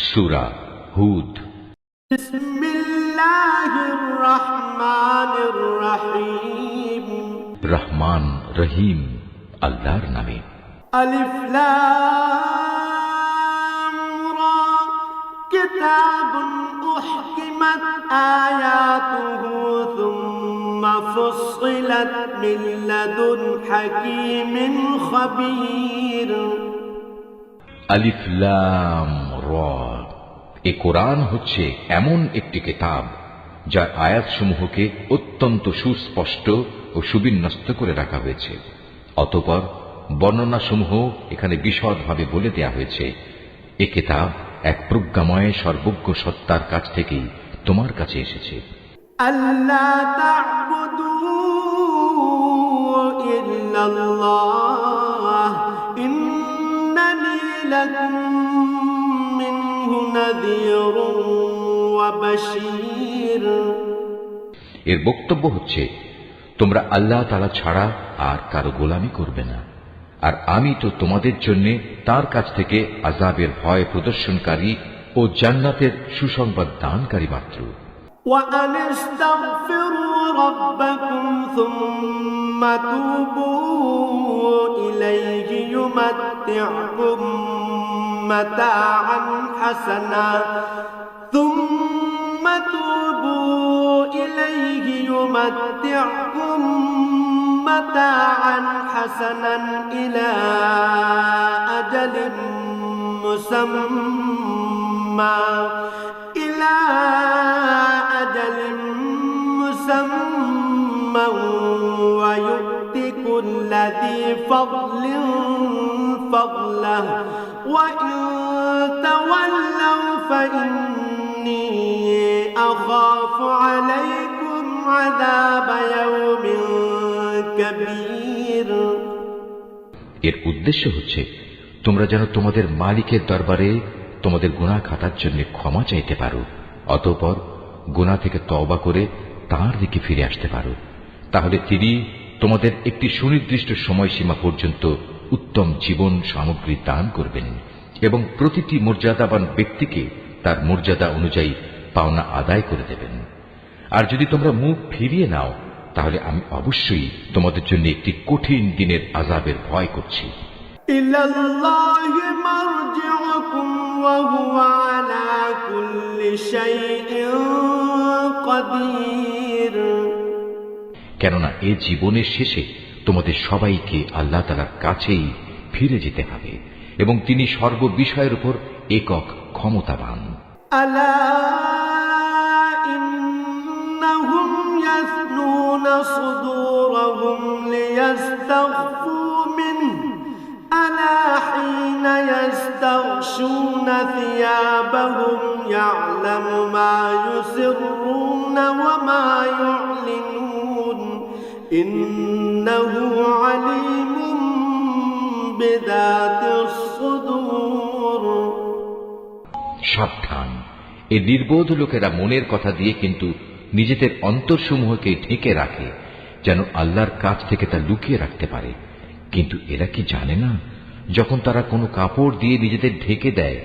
সূরা হুদ। বিসমিল্লাহির রহমানির রহিম। রহমান রহিম আল্লাহর নামে। আলিফ লাম রা কিতাবুন উহকিমাত আয়াতুহু সুম্মা ফুসসিলাত মিন লাদুন হাকীমিন খাবীর। আলিফ লাম রা, এ কোরআন হচ্ছে এমন একটি কিতাব যার আয়াতসমূহকে অত্যন্ত সুস্পষ্ট ও সুবিন্যস্ত করে রাখা হয়েছে। অতঃপর বর্ণনাসমূহ এখানে বিশদভাবে বলে দেয়া হয়েছে। এ কিতাব এক প্রজ্ঞাময় সর্বজ্ঞ সত্তার কাছ থেকেই তোমার কাছে এসেছে। আল্লা তা'বুদু ইল্লাল্লাহ ইন্নানি লাকুম মিনহু নাযীরুন ওয়া বাশীর। এর বক্তব্য হচ্ছে, তোমরা আল্লাহ তাআলা ছাড়া আর কারো গোলামি করবে না, আর আমি তো তোমাদের জন্য তার কাছ থেকে আযাবের ভয় প্রদর্শনকারী ও জান্নাতের সুসংবাদ দানকারী মাত্র। وأن استغفروا ربكم ثم توبوا إليه يمتعكم متاعا حسنا إلى أجل مسمى ويؤت كل ذي فضل فضله وإن تولوا فإني أخاف عليكم عذاب يوم كبير। এর উদ্দেশ্য হচ্ছে, তোমরা যেন তোমাদের মালিকের দরবারে তোমাদের গুনাহ খাতার জন্য ক্ষমা চাইতে পারো, অতঃপর গুনাহ থেকে তওবা করে তাঁর দিকে ফিরে আসতে পারো। তাহলে তিনি তোমাদের একটি সুনির্দিষ্ট সময়সীমা পর্যন্ত উত্তম জীবন সামগ্রী দান করবেন এবং প্রতিটি মর্যাদাবান ব্যক্তিকে তার মর্যাদা অনুযায়ী পাওনা আদায় করে দেবেন। আর যদি তোমরা মুখ ফিরিয়ে নাও, তাহলে আমি অবশ্যই তোমাদের জন্য একটি কঠিন দিনের আযাবের ভয় করছি। ইলাল্লাহি মারজিউকুম ওয়া হুয়া আলা কুল্লি শাইইন কাদির। কেননা এ জীবনের শেষে তোমাদের সবাইকে আল্লাহ তাআলার কাছেই ফিরে যেতে হবে এবং তিনি সর্ববিষয়ের উপর একক ক্ষমতাবান। আলা ইন্নাহুম ইয়াসনুনা সুদুরহুম লিয়াস্তাগফু মিনহু আলা হিনা ইয়াস্তাগশুনা থিয়াবাহুম ইয়ালামু মা ইউসিররুনা ওয়া মা ইউ'লিনুন ইন্নাহু আলীমুম বিযাতিস সুদূর। সাবধান, এ নির্বোধ লোকেরা মনের কথা দিয়ে কিন্তু নিজেদের অন্তরসমূহকে ঢেকে রাখে, যেন আল্লাহর কাছ থেকে তা লুকিয়ে রাখতে পারে। কিন্তু এরা কি জানে না, যখন তারা কোনো কাপড় দিয়ে নিজেদের ঢেকে দেয়,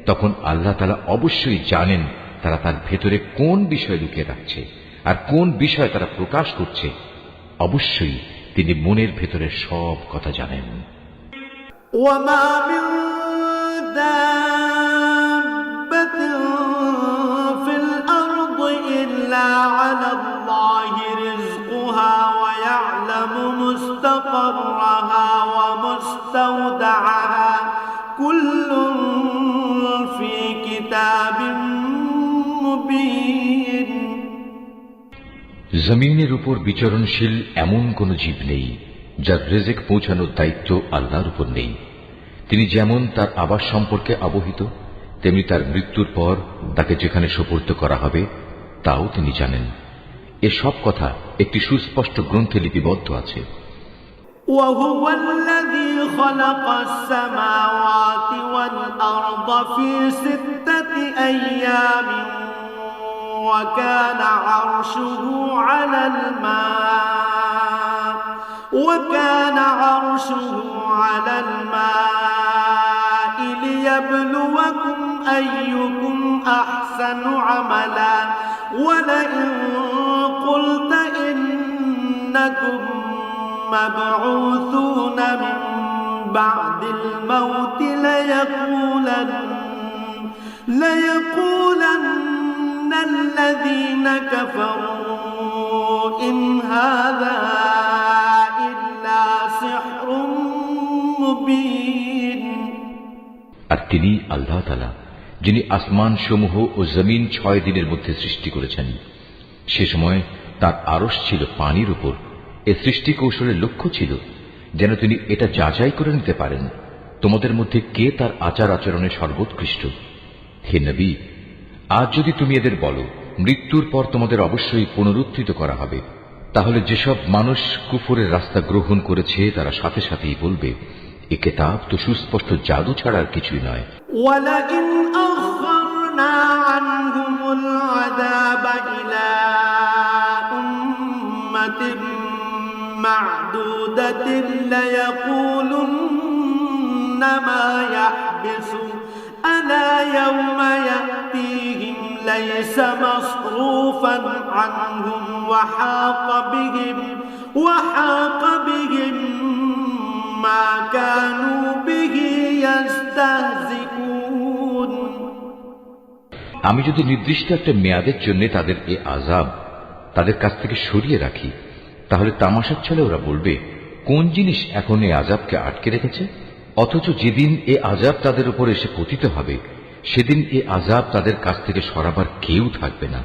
তখন আল্লাহ তাআলা অবশ্যই জানেন তারা তার ভেতরে কোন বিষয় লুকিয়ে রাখছে আর কোন বিষয় তারা প্রকাশ করছে। অবশ্যই তিনি মনের ভেতরের সব কথা জানেন। ওয়ামা মিন দাব্বাতিন ফিল আরদি ইল্লা আলাল্লাহি রিজকুহা ওয়া ইয়ালামু মুস্তাকাররাহা ওয়া মুস্তাওদাআহা কুল্লুন ফি কিতাবিন মুবিন। জমিনের উপর বিচরণশীল এমন কোন জীব নেই যার রিজিক পৌঁছানোর দায়িত্ব আল্লাহর উপর নেই। তিনি যেমন তার আবাস সম্পর্কে অবহিত, তেমনি তার মৃত্যুর পর তাকে যেখানে সোপর্দ করা হবে তাও তিনি জানেন। এসব কথা একটি সুস্পষ্ট গ্রন্থে লিপিবদ্ধ আছে। وهو الذي خلق السماوات والأرض في 6 أيام وكان عرشه على الماء ليبلوكم أيكم أحسن عملا ولئن قلت إنكم مبعوثون من بعد الموت ليقولن الذين كفروا إن هذا إلا سحر مبين। আর তিনি আল্লাহ তাআলা যিনি আসমান সমূহ ও জমিন 6 দিনের মধ্যে সৃষ্টি করেছেন। সে সময় তার আরশ ছিল পানির উপর। এই সৃষ্টি কৌশলের লক্ষ্য ছিল যেন তিনি এটা যাচাই করে নিতে পারেন তোমাদের মধ্যে কে তার আচার আচরণে সর্বোৎকৃষ্ট। হে নবী, আজ যদি তুমি এদের বলো মৃত্যুর পর তোমাদের অবশ্যই পুনরুত্থিত করা হবে, তাহলে যেসব মানুষ কুফরের রাস্তা গ্রহণ করেছে তারা সাথে সাথেই বলবে এ কিতাব তো সুস্পষ্ট জাদু ছাড়া আর কিছুই নয়। ওয়ালাইন আখরনা আনহুমুল আযাব ইলা উম্মাতিন মা'দুদাতিন লায়াকুলুন্না মা ইয়াহবিসু আলা ইয়াওমা ইয়াতিহিম লাইসা মাসরুফান আনহুম ওয়া হাqa বিহিম মা কানু বিহি ইস্তাহজিউন। আমি যদি নির্দিষ্ট একটা মেয়াদের জন্য তাদের এই আযাব তাদের কাছ থেকে সরিয়ে রাখি, তাহলে তামাশার ছলে ওরা বলবে কোন জিনিস এখন এই আযাবকে আটকে রেখেছে। অথচ যেদিন এই আযাব তাদের উপর এসে পতিত হবে সেদিন এই আযাব তাদের কাছ থেকে সরাবার কেউ থাকবে না।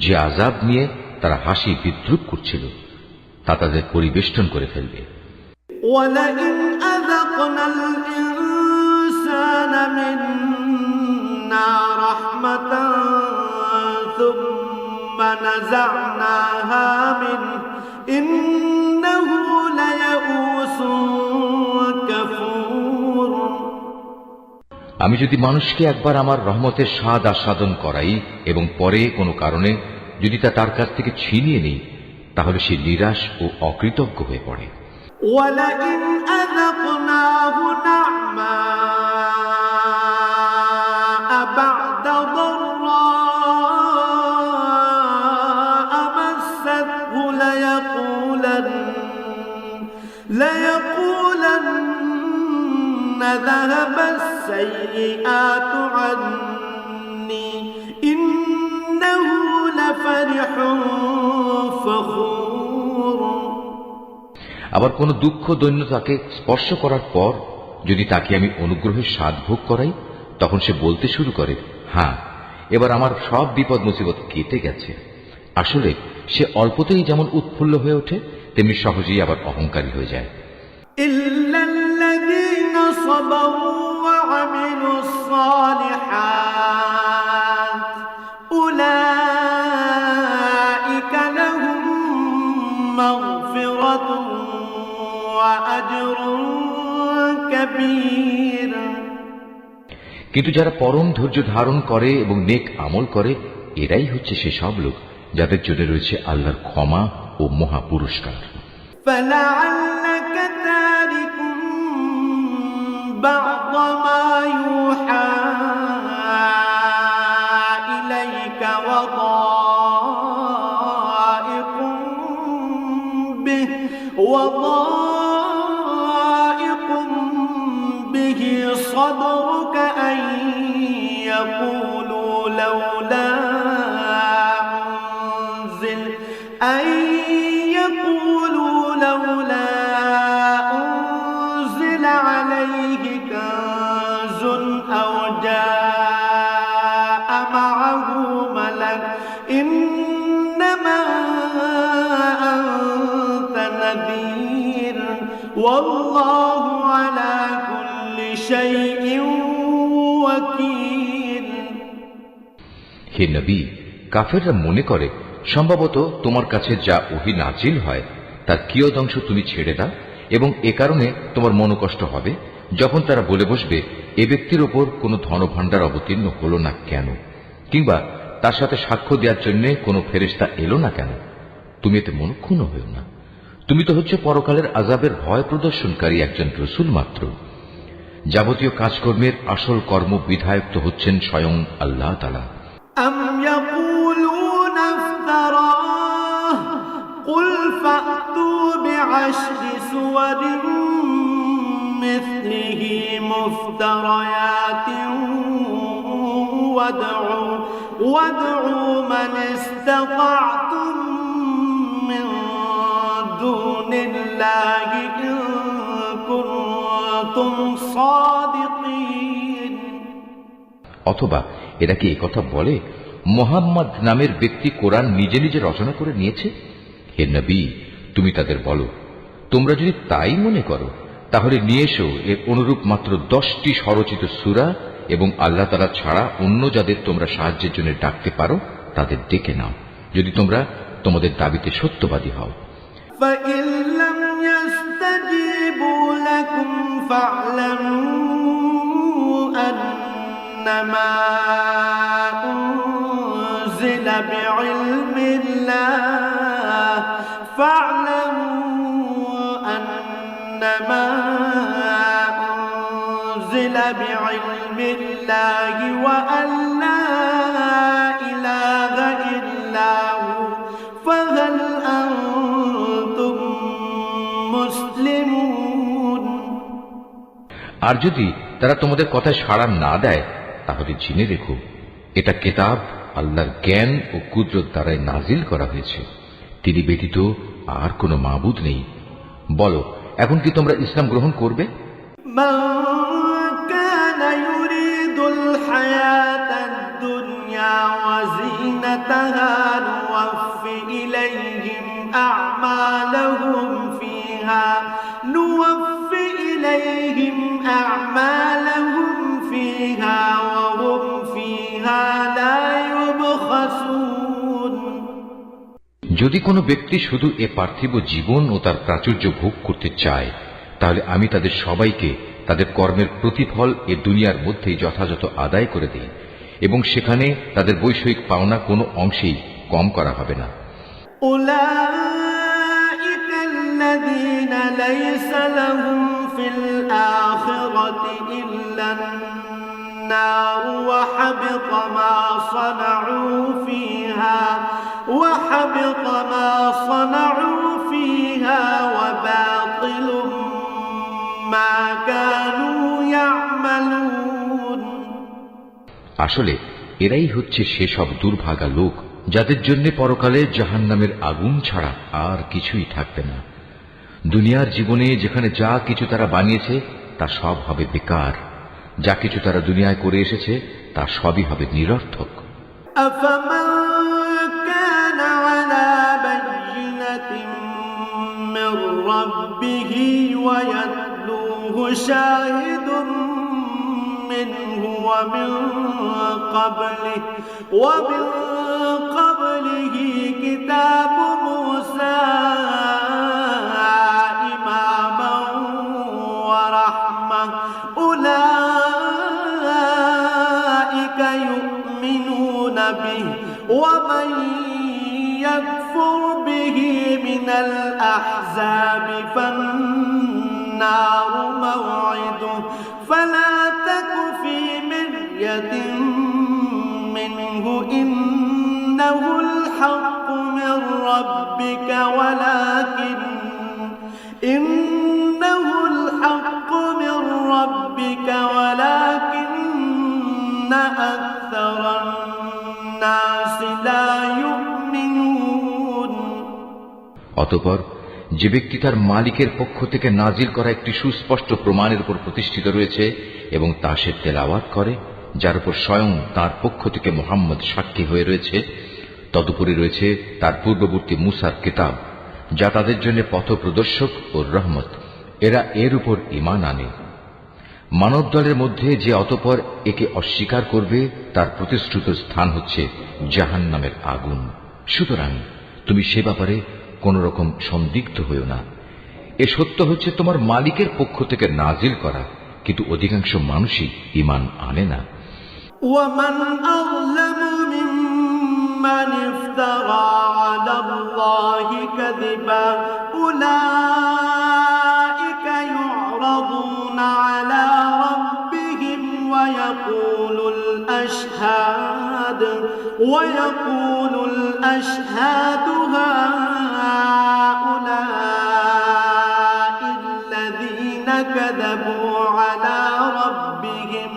যে আযাব নিয়ে তারা হাসি বিদ্রুপ করছিল তা তাদের পরিবেষ্টন করে ফেলবে। وَلَئِنْ أَذَقْنَا الْإِنسَانَ مِنَّا رَحْمَةً ثُمَّ نَزَعْنَاهَا مِنْهُ إِنَّهُ لَيَئُوسٌ كَفُورٌ। আমি যদি মানুষকে একবার আমার রহমতের স্বাদ আস্বাদন করাই এবং পরে কোনো কারণে যদি তা তার কাছ থেকে ছিনিয়ে নিই, তাহলে সে নিরাশ ও অকৃতজ্ঞ হয়ে পড়ে। وَلَئِنْ أَذَقْنَاهُ نَعْمَاءَ بَعْدَ ضَرَّاءَ مَسَّتْهُ لَيَقُولَنَّ ذَهَبَ السَّيِّئَاتُ عَنِّي إِنَّهُ لَفَرِحٌ فَخُورٌ। আবার কোন দুঃখ দৈন্য তাকে স্পর্শ করার পর যদি তাকে আমি অনুগ্রহের স্বাদ ভোগ করাই, তখন সে বলতে শুরু করে, হ্যাঁ, এবার আমার সব বিপদ মুসিবত কেটে গেছে। আসলে সে অল্পতেই যেমন উৎফুল্ল হয়ে ওঠে তেমনি সহজেই আবার অহংকারী হয়ে যায়। ইল্লাল্লাযীনা সাবারু ওয়া আমিলুস সালিহাত উলাইকা লাহুম মাগফিরাতুন ওয়া আজরুন কাবীর। কিন্তু যারা পরম ধৈর্য ধারণ করে এবং নেক আমল করে, এরাই হচ্ছে সে সব লোক যাদের জন্য রয়েছে আল্লাহর ক্ষমা ও মহা পুরস্কার। فَلَعَلَّكَ تَارِكٌ بَعْضَ مَا يُوحَى إِلَيْكَ وَضَائِقٌ بِهِ صَدْرُكَ أَن يَقُولُوا لَوْلَا أنزل عليه كنز أو جاء معه ملك إنما أنت نذير والله على كل شيء وكيل। হে নবী, কাফেররা মনে করে সম্ভবত তোমার কাছে যা ওহী নাজিল হয় তার কিয়দংশ তুমি ছেড়ে দাও এবং এ কারণে তোমার মনোকষ্ট হবে যখন তারা বলে বসবে এ ব্যক্তির ওপর কোনো ধনভাণ্ডার অবতীর্ণ হলো না কেন, কিংবা তার সাথে সাক্ষ্য দেওয়ার জন্য কোনো ফেরেশতা এলো না কেন। তুমি এতে মনক্ষুণ্ণ হও না, তুমি তো হচ্ছে পরকালের আযাবের ভয় প্রদর্শনকারী একজন রসূল মাত্র। যাবতীয় কাজকর্মের আসল কর্ম বিধায়ক তো হচ্ছেন স্বয়ং আল্লাহ তাআলা। أم يقولون افتراه قل فأتوا بعشر سور مثله مفتريات وادعوا من استطعتم من دون الله إن كنتم صادقين। অথবা এরা কি একথা বলে, মুহাম্মদ নামের ব্যক্তি কোরআন নিজে নিজে রচনা করে নিয়েছে? হে নবী, তুমি তাদের বলো, তোমরা যদি তাই মনে করো তাহলে নিয়ে এসো এর অনুরূপ মাত্র 10টি স্বরচিত সূরা, এবং আল্লাহ তাআলা ছাড়া অন্য যাদের তোমরা সাহায্যের জন্য ডাকতে পারো তাদের ডেকে নাও, যদি তোমরা তোমাদের দাবিতে সত্যবাদী হও। فإن لم يستجيبوا لكم فاعلموا أنما أنزل بعلم الله وأن لا إله إلا هو فهل أنتم مسلمون। আর যদি তারা তোমাদের কথায় সাড়া না দেয় তাহলে জেনে রেখো, এটা কিতাব আল্লাহর জ্ঞান ও কুদরত দ্বারাই নাজিল করা হয়েছে, তিনি ব্যতীত আর কোনো মাবুদ নেই। বলো, এখন কি তোমরা ইসলাম গ্রহণ করবে? من كان يريد الحياة الدنيا وزينتها نوفِ إليهم أعمالهم فيها وهم فيها لا يبخسون। যদি কোনো ব্যক্তি শুধু এ পার্থিব জীবন ও তার প্রাচুর্য ভোগ করতে চায়, তাহলে আমি তাদের সবাইকে তাদের কর্মের প্রতিফল এ দুনিয়ার মধ্যেই যথাযথ আদায় করে দিই, এবং সেখানে তাদের বৈষয়িক পাওনা কোনো অংশেই কম করা হবে না। أولئك الذين ليس لهم في الآخرة إلا النار وحبط ما صنعوا فيها وباطل ما كانوا يعملون। আসলে এরাই হচ্ছে সেসব দুর্ভাগা লোক যাদের জন্য পরকালে জাহান্নামের আগুন ছাড়া আর কিছুই থাকবে না। দুনিয়ার জীবনে যেখানে যা কিছু তারা বানিয়েছে তা সব হবে বেকার, যা কিছু তারা দুনিয়ায় করে এসেছে তা সবই হবে নিরর্থক। أفمن كان على بينة من ربه ويتلوه شاهد منه ومن قبله كتاب موسى إماما ورحمة أولئك يؤمنون به ومن يكفر به من الأحزاب فالنار موعده فلا تك في مرية منه إنه الحق من ربك ولكن أكثر الناس لا يؤمنون। অতঃপর যে ব্যক্তি তার মালিকের পক্ষ থেকে নাজিল করা একটি সুস্পষ্ট প্রমাণের উপর প্রতিষ্ঠিত রয়েছে এবং তা সে তেলাওয়াত করে, যার উপর স্বয়ং তার পক্ষ থেকে মুহাম্মদ সাক্ষী হয়ে রয়েছে, তদুপরি রয়েছে তার পূর্ববর্তী মুসার কিতাব, যা তাদের জন্য পথপ্রদর্শক ও রহমত, এরা এর উপর ঈমান আনে। মানব দলের মধ্যে যে অতঃপর একে অস্বীকার করবে তার প্রতিশ্রুত স্থান হচ্ছে জাহান্নামের আগুন। সুতরাং তুমি সে ব্যাপারে কোন রকম সন্দিগ্ধ হইও না। এ সত্য হচ্ছে তোমার মালিকের পক্ষ থেকে নাজিল করা, কিন্তু অধিকাংশ মানুষই ঈমান আনে না। ومن أظلم ممن افترى على الله كذبا أولئك يعرضون على ربهم الأشهاد ويقول الأشهاد هؤلاء الذين كذبوا على ربهم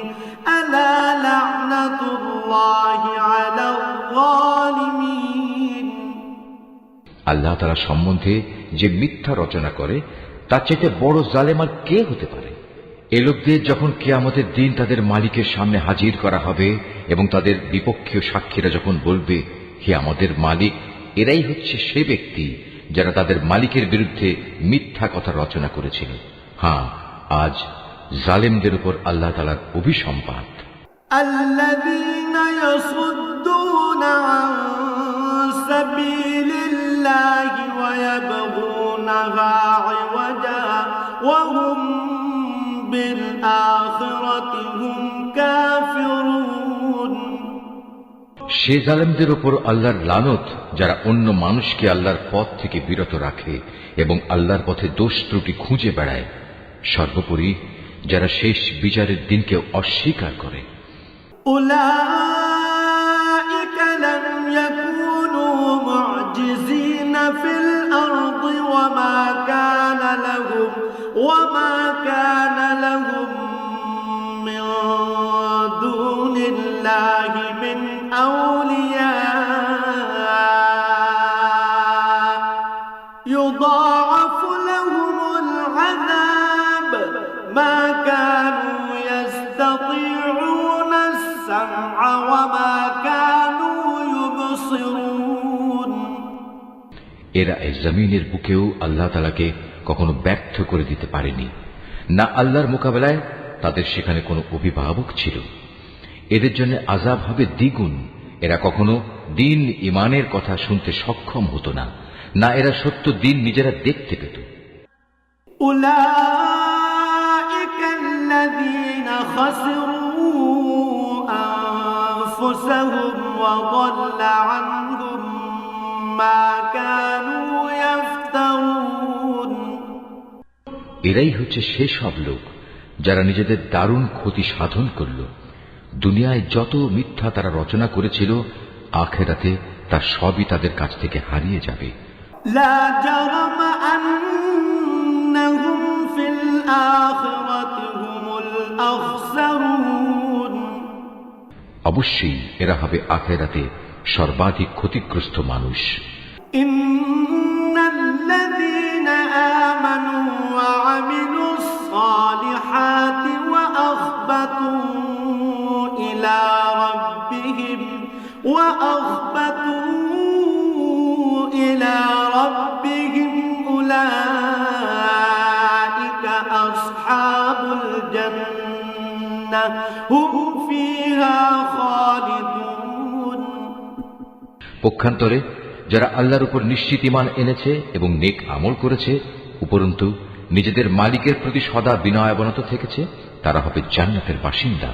ألا لعنة الله على الظالمين আল্লাহ তাআলা সম্বন্ধে যে মিথ্যা রচনা করে তার চাইতে বড় জালেম আর কে হতে পারে? এ লোকদের যখন কিয়ামতের দিন তাদের মালিকের সামনে হাজির করা হবে এবং তাদের বিপক্ষীয় সাক্ষীরা যখন বলবে, হে আমাদের মালিক, এরাই হচ্ছে সে ব্যক্তি যারা তাদের মালিকের বিরুদ্ধে মিথ্যা কথা রচনা করেছিল। হ্যাঁ, আজ জালেমদের উপর আল্লাহ তাআলার অভিসম্পাত। الذين يصدون عن سبيل الله ويبغونها عوجا وهم بالآخرة هم كافرون সে জালেমদের উপর আল্লাহর লানত যারা অন্য মানুষকে আল্লাহর পথ থেকে বিরত রাখে এবং আল্লাহর পথে দোষ ত্রুটি খুঁজে বেড়ায়, সর্বোপরি যারা শেষ বিচারের দিনকে অস্বীকার করে। أولئك لم يكونوا معجزين في الأرض وما كان لهم من دون الله من أولياء يضاعف لهم العذاب ما كانوا يستطيعون السمع وما كانوا يبصرون এরা এই জমিনের বুকেও আল্লাহ তাআলাকে কখনো ব্যর্থ করে দিতে পারেনি, না আল্লাহর মোকাবেলায় তাদের সেখানে কোনো অভিভাবক ছিল। এদের জন্য আযাব হবে দ্বিগুণ। এরা কখনো দিন ইমানের কথা শুনতে সক্ষম হতো না, না এরা সত্য দিন নিজেরা দেখতে পেত। أولئك الذين خسروا أنفسهم وضل عنهم ما كانوا يفترون এরাই হচ্ছে সেসব লোক যারা নিজেদের দারুণ ক্ষতি সাধন করল। দুনিয়ায় যত মিথ্যা তারা রচনা করেছিল, আখিরাতে তার সবই তাদের কাছ থেকে হারিয়ে যাবে। لا جرم أنهم في الآخرة هم الأخسرون অবশ্যই এরা হবে আখিরাতে সর্বাধিক ক্ষতিগ্রস্ত মানুষ। إن الذين آمنوا وعملوا الصالحات وأخبتوا إلى ربهم أولئك أصحاب الجنة هم فيها خالدون পক্ষান্তরে যারা আল্লাহর উপর নিশ্চিত ঈমান এনেছে এবং নেক আমল করেছে, উপরন্তু নিজেদের মালিকের প্রতি সদা বিনয়াবনত থেকেছে, তারা হবে জান্নাতের বাসিন্দা,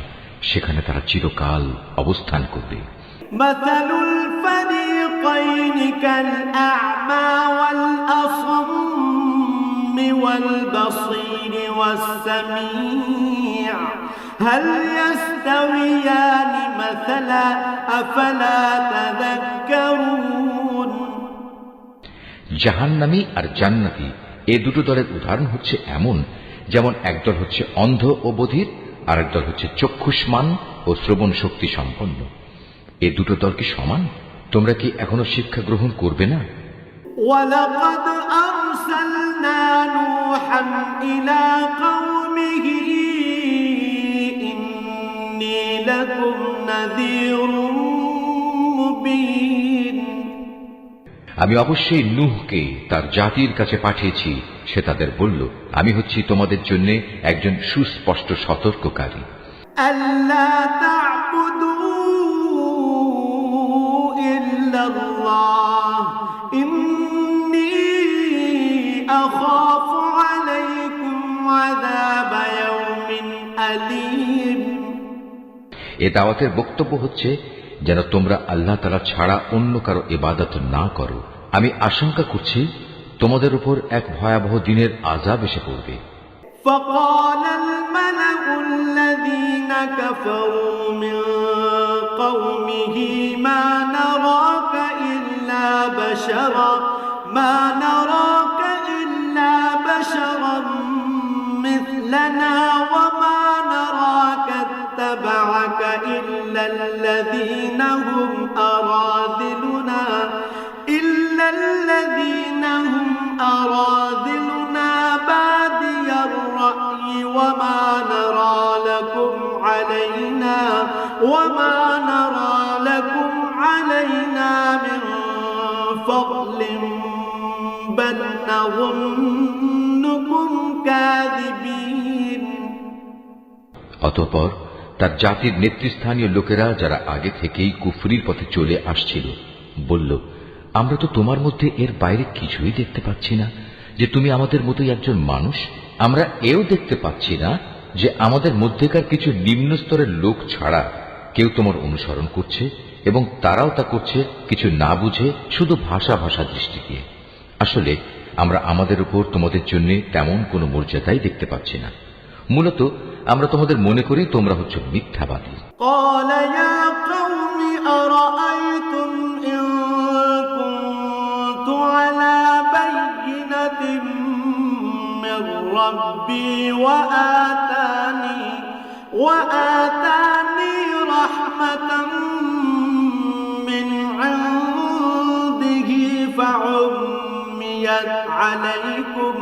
সেখানে তারা চিরকাল অবস্থান করবে। مثل الفريقين كالأعمى والأصم والبصير والسميع هل يستويان مثلا أفلا تذكرون জাহান্নামী আর জান্নাতি এ দুটো দলের উদাহরণ হচ্ছে এমন, যেমন একদল হচ্ছে অন্ধ ও বধির, আর একদল হচ্ছে চক্ষুষ্মান ও শ্রবণ শক্তি সম্পন্ন। এ দুটো দল কি সমান? তোমরা কি এখনো শিক্ষা গ্রহণ করবে না? وَلَقَدْ أَرْسَلْنَا نُوحًا إِلَى قَوْمِهِ إِنِّي لَكُمْ نَذِيرٌ مُبِينٌ আমি অবশ্যই নূহকে তার জাতির কাছে পাঠিয়েছি। সে তাদের বলল, আমি হচ্ছি তোমাদের জন্য একজন সুস্পষ্ট সতর্ককারী। أَلَّا تَعْبُدُوا إِلَّا اللَّهَ إِنِّي أَخَافُ عَلَيْكُمْ عَذَابَ يَوْمٍ أَلِيمٍ এ দাওয়াতের বক্তব্য হচ্ছে যেন তোমরা আল্লাহ তাআলা ছাড়া অন্য কারো ইবাদত না করো। আমি আশঙ্কা করছি তোমাদের উপর এক ভয়াবহ দিনের আযাব এসে পড়বে। فقال الملأ الذين كفروا من الذين هم أراذلنا بادي الرأي وما نرى لكم علينا من فضل بل نظنكم كاذبين। অতঃপর তার জাতির নেতৃস্থানীয় লোকেরা যারা আগে থেকেই কুফরির পথে চলে আসছিল বলল, আমরা তো তোমার মধ্যে এর বাইরে কিছুই দেখতে পাচ্ছি না যে তুমি আমাদের মতোই একজন মানুষ। আমরা এও দেখতে পাচ্ছি না যে আমাদের মধ্যেকার কিছু নিম্ন স্তরের লোক ছাড়া কেউ তোমার অনুসরণ করছে, এবং তারাও তা করছে কিছু না বুঝে, শুধু ভাষা দৃষ্টি দিয়ে। আসলে আমরা আমাদের উপর তোমাদের জন্য তেমন কোনো মর্যাদাই দেখতে পাচ্ছি না। মূলত আমরা তোমাদের মনে করি তোমরা হচ্ছে মিথ্যাবাদী। قال يا قوم أرأيتم إن كنت على بينة من ربي وآتاني رحمة من عنده فعميت عليكم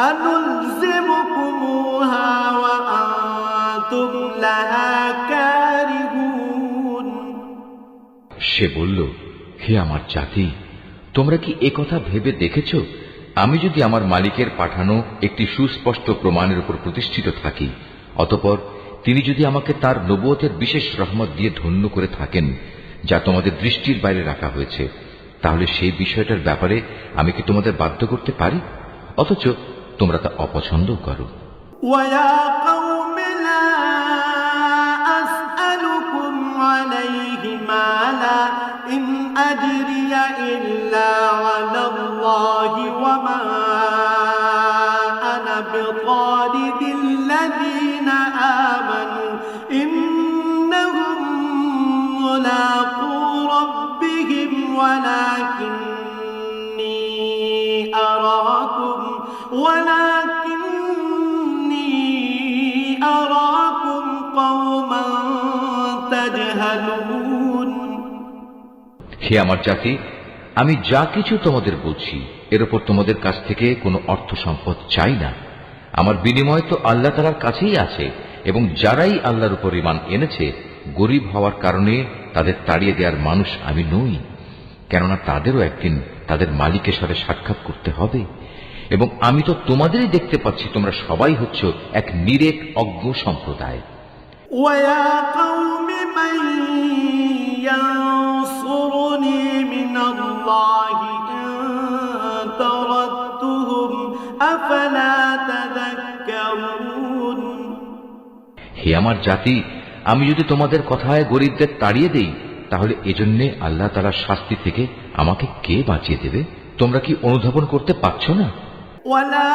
أنلزمكموها وأنتم لها كارهون। সে বলল, হে আমার জাতি, তোমরা কি একথা ভেবে দেখেছ, আমি যদি আমার মালিকের পাঠানো একটি সুস্পষ্ট প্রমাণের উপর প্রতিষ্ঠিত থাকি, অতঃপর তিনি যদি আমাকে তার নবুয়তের বিশেষ রহমত দিয়ে ধন্য করে থাকেন, যা তোমাদের দৃষ্টির বাইরে রাখা হয়েছে, তাহলে সেই বিষয়টার ব্যাপারে আমি কি তোমাদের বাধ্য করতে পারি? অথচ তোমরা তা অপছন্দ করো। وَيَا قَوْمِ لَا أَسْأَلُكُمْ عَلَيْهِ مَالًا إِنْ أَجْرِيَ إِلَّا عَلَى اللَّهِ وَمَا أَنَا بِطَارِدِ الَّذِينَ آمَنُوا إِنَّهُمْ مُلَاقُو رَبِّهِمْ ولكني أراكم قوما تجهلون। হে আমার জাতি, আমি যা কিছু তোমাদের বলছি এর উপর তোমাদের কাছ থেকে কোনো অর্থ সম্পদ চাই না। আমার বিনিময় তো আল্লাহ তাআলার কাছেই আছে, এবং যারাই আল্লাহর উপর ঈমান এনেছে গরীব হওয়ার কারণে তাদের তাড়িয়ে দেওয়ার মানুষ আমি নই, কেননা তাদেরও একদিন তাদের মালিকের সাথে সাক্ষাৎ করতে হবে। এবং আমি তো তোমাদেরই দেখতে পাচ্ছি তোমরা সবাই হচ্ছ এক নিরেট অজ্ঞ সম্প্রদায়। وَيَا قَوْمِ مَن يَنصُرُنِي مِنَ اللَّهِ إِن طَرَدتُّهُمْ أَفَلَا تَذَكَّرُونَ। হে আমার জাতি, আমি যদি তোমাদের কথায় গরীবদের তাড়িয়ে দেই, তাহলে এজন্য আল্লাহ তাআলার শাস্তি থেকে আমাকে কে বাঁচিয়ে দেবে? তোমরা কি অনুধাবন করতে পারছো না? وَلَا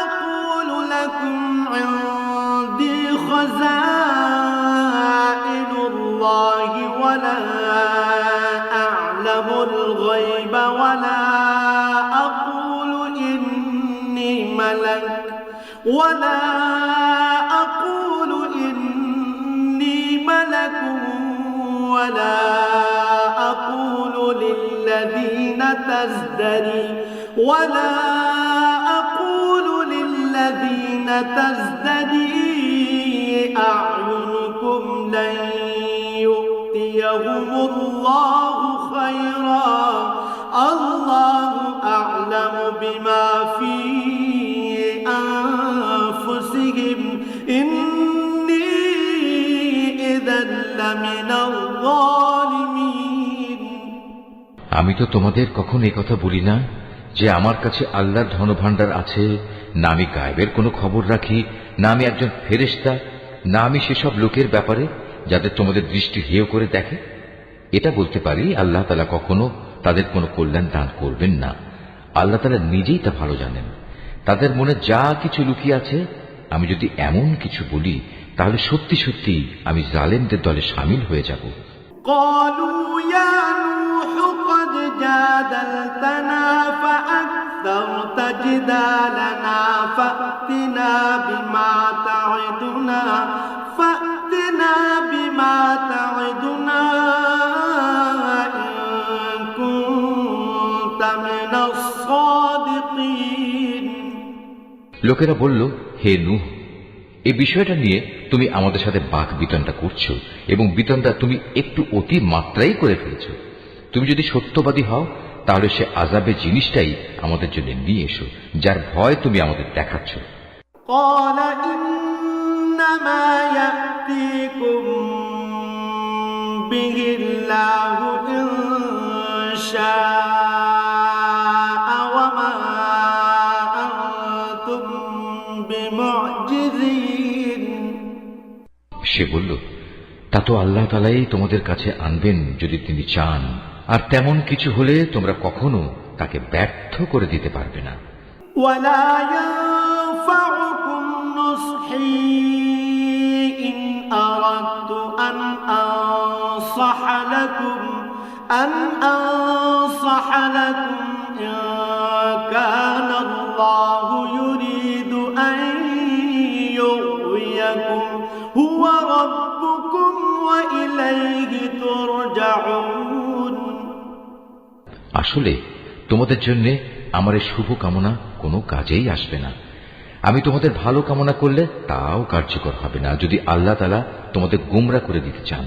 أَقُولُ لَكُمْ عِندِي خَزَائِنُ اللَّهِ وَلَا أَعْلَمُ الْغَيْبَ وَلَا أَقُولُ إِنِّي مَلَكٌ وَلَا أَقُولُ لِلَّذِينَ تَزْدَرِي أَعْيُنُكُمْ لَن يُؤْتِيَهُمُ اللَّهُ خَيْرًا اللَّهُ أَعْلَمُ بِمَا فِي أَنفُسِهِمْ إِنِّي إِذًا لَّمِنَ الظَّالِمِينَ। আমি তো তোমাদের কখনো এই কথা বলি না যে আমার কাছে আল্লাহর ধনভাণ্ডার আছে, না আমি গায়েবের কোনো খবর রাখি, না আমি একজন ফেরেশতা, না আমি সেসব লোকের ব্যাপারে যাদের তোমাদের দৃষ্টি হেয় করে দেখে। এটা বলতে পারি, আল্লাহ তাআলা কখনো তাদের কোনো কল্যাণ দান করবেন না। আল্লাহ তাআলা নিজেই তা ভালো জানেন। তাদের মনে যা কিছু লুকিয়ে আছে, আমি যদি এমন কিছু বলি তাহলে সত্যি সত্যি আমি জালেমদের দলে শামিল হয়ে যাব। قالوا يا نوح قد جادلتنا فأكثرت جدالنا فأتنا بما ما تعدنا إن كنت من الصادقين লোকেরা বলল, হে নূহ, এই বিষয়টা নিয়ে তুমি আমাদের সাথে বাক বিতণ্ডা করছো এবং বিতণ্ডা তুমি একটু অতি মাত্রাই করে ফেলেছো। তুমি যদি সত্যবাদী হও তাহলে সে আযাবের জিনিসটাই আমাদের জন্য নিয়ে এসো, যার ভয় তুমি আমাদের দেখাচ্ছ। قال إنما يأتيكم به الله إن شاء وما أنتم بمعجزين সে বলল, তা তো আল্লাহ তাআলাই তোমাদের কাছে আনবেন যদি তিনি চান, আর তেমন কিছু হলে তোমরা কখনো তাকে ব্যর্থ করে দিতে পারবে না। ولا ينفعكم نصحي إن أردت أن أنصح لكم إن كان الله يريد أن يغويكم هو ربكم وإليه ترجعون আসলে তোমাদের জন্য আমার এই শুভ কামনা কোনো কাজেই আসবে না। আমি তোমাদের ভালো কামনা করলে তাও কার্যকর হবে না যদি আল্লাহ তাআলা তোমাদের গোমরা করে দিতে চান,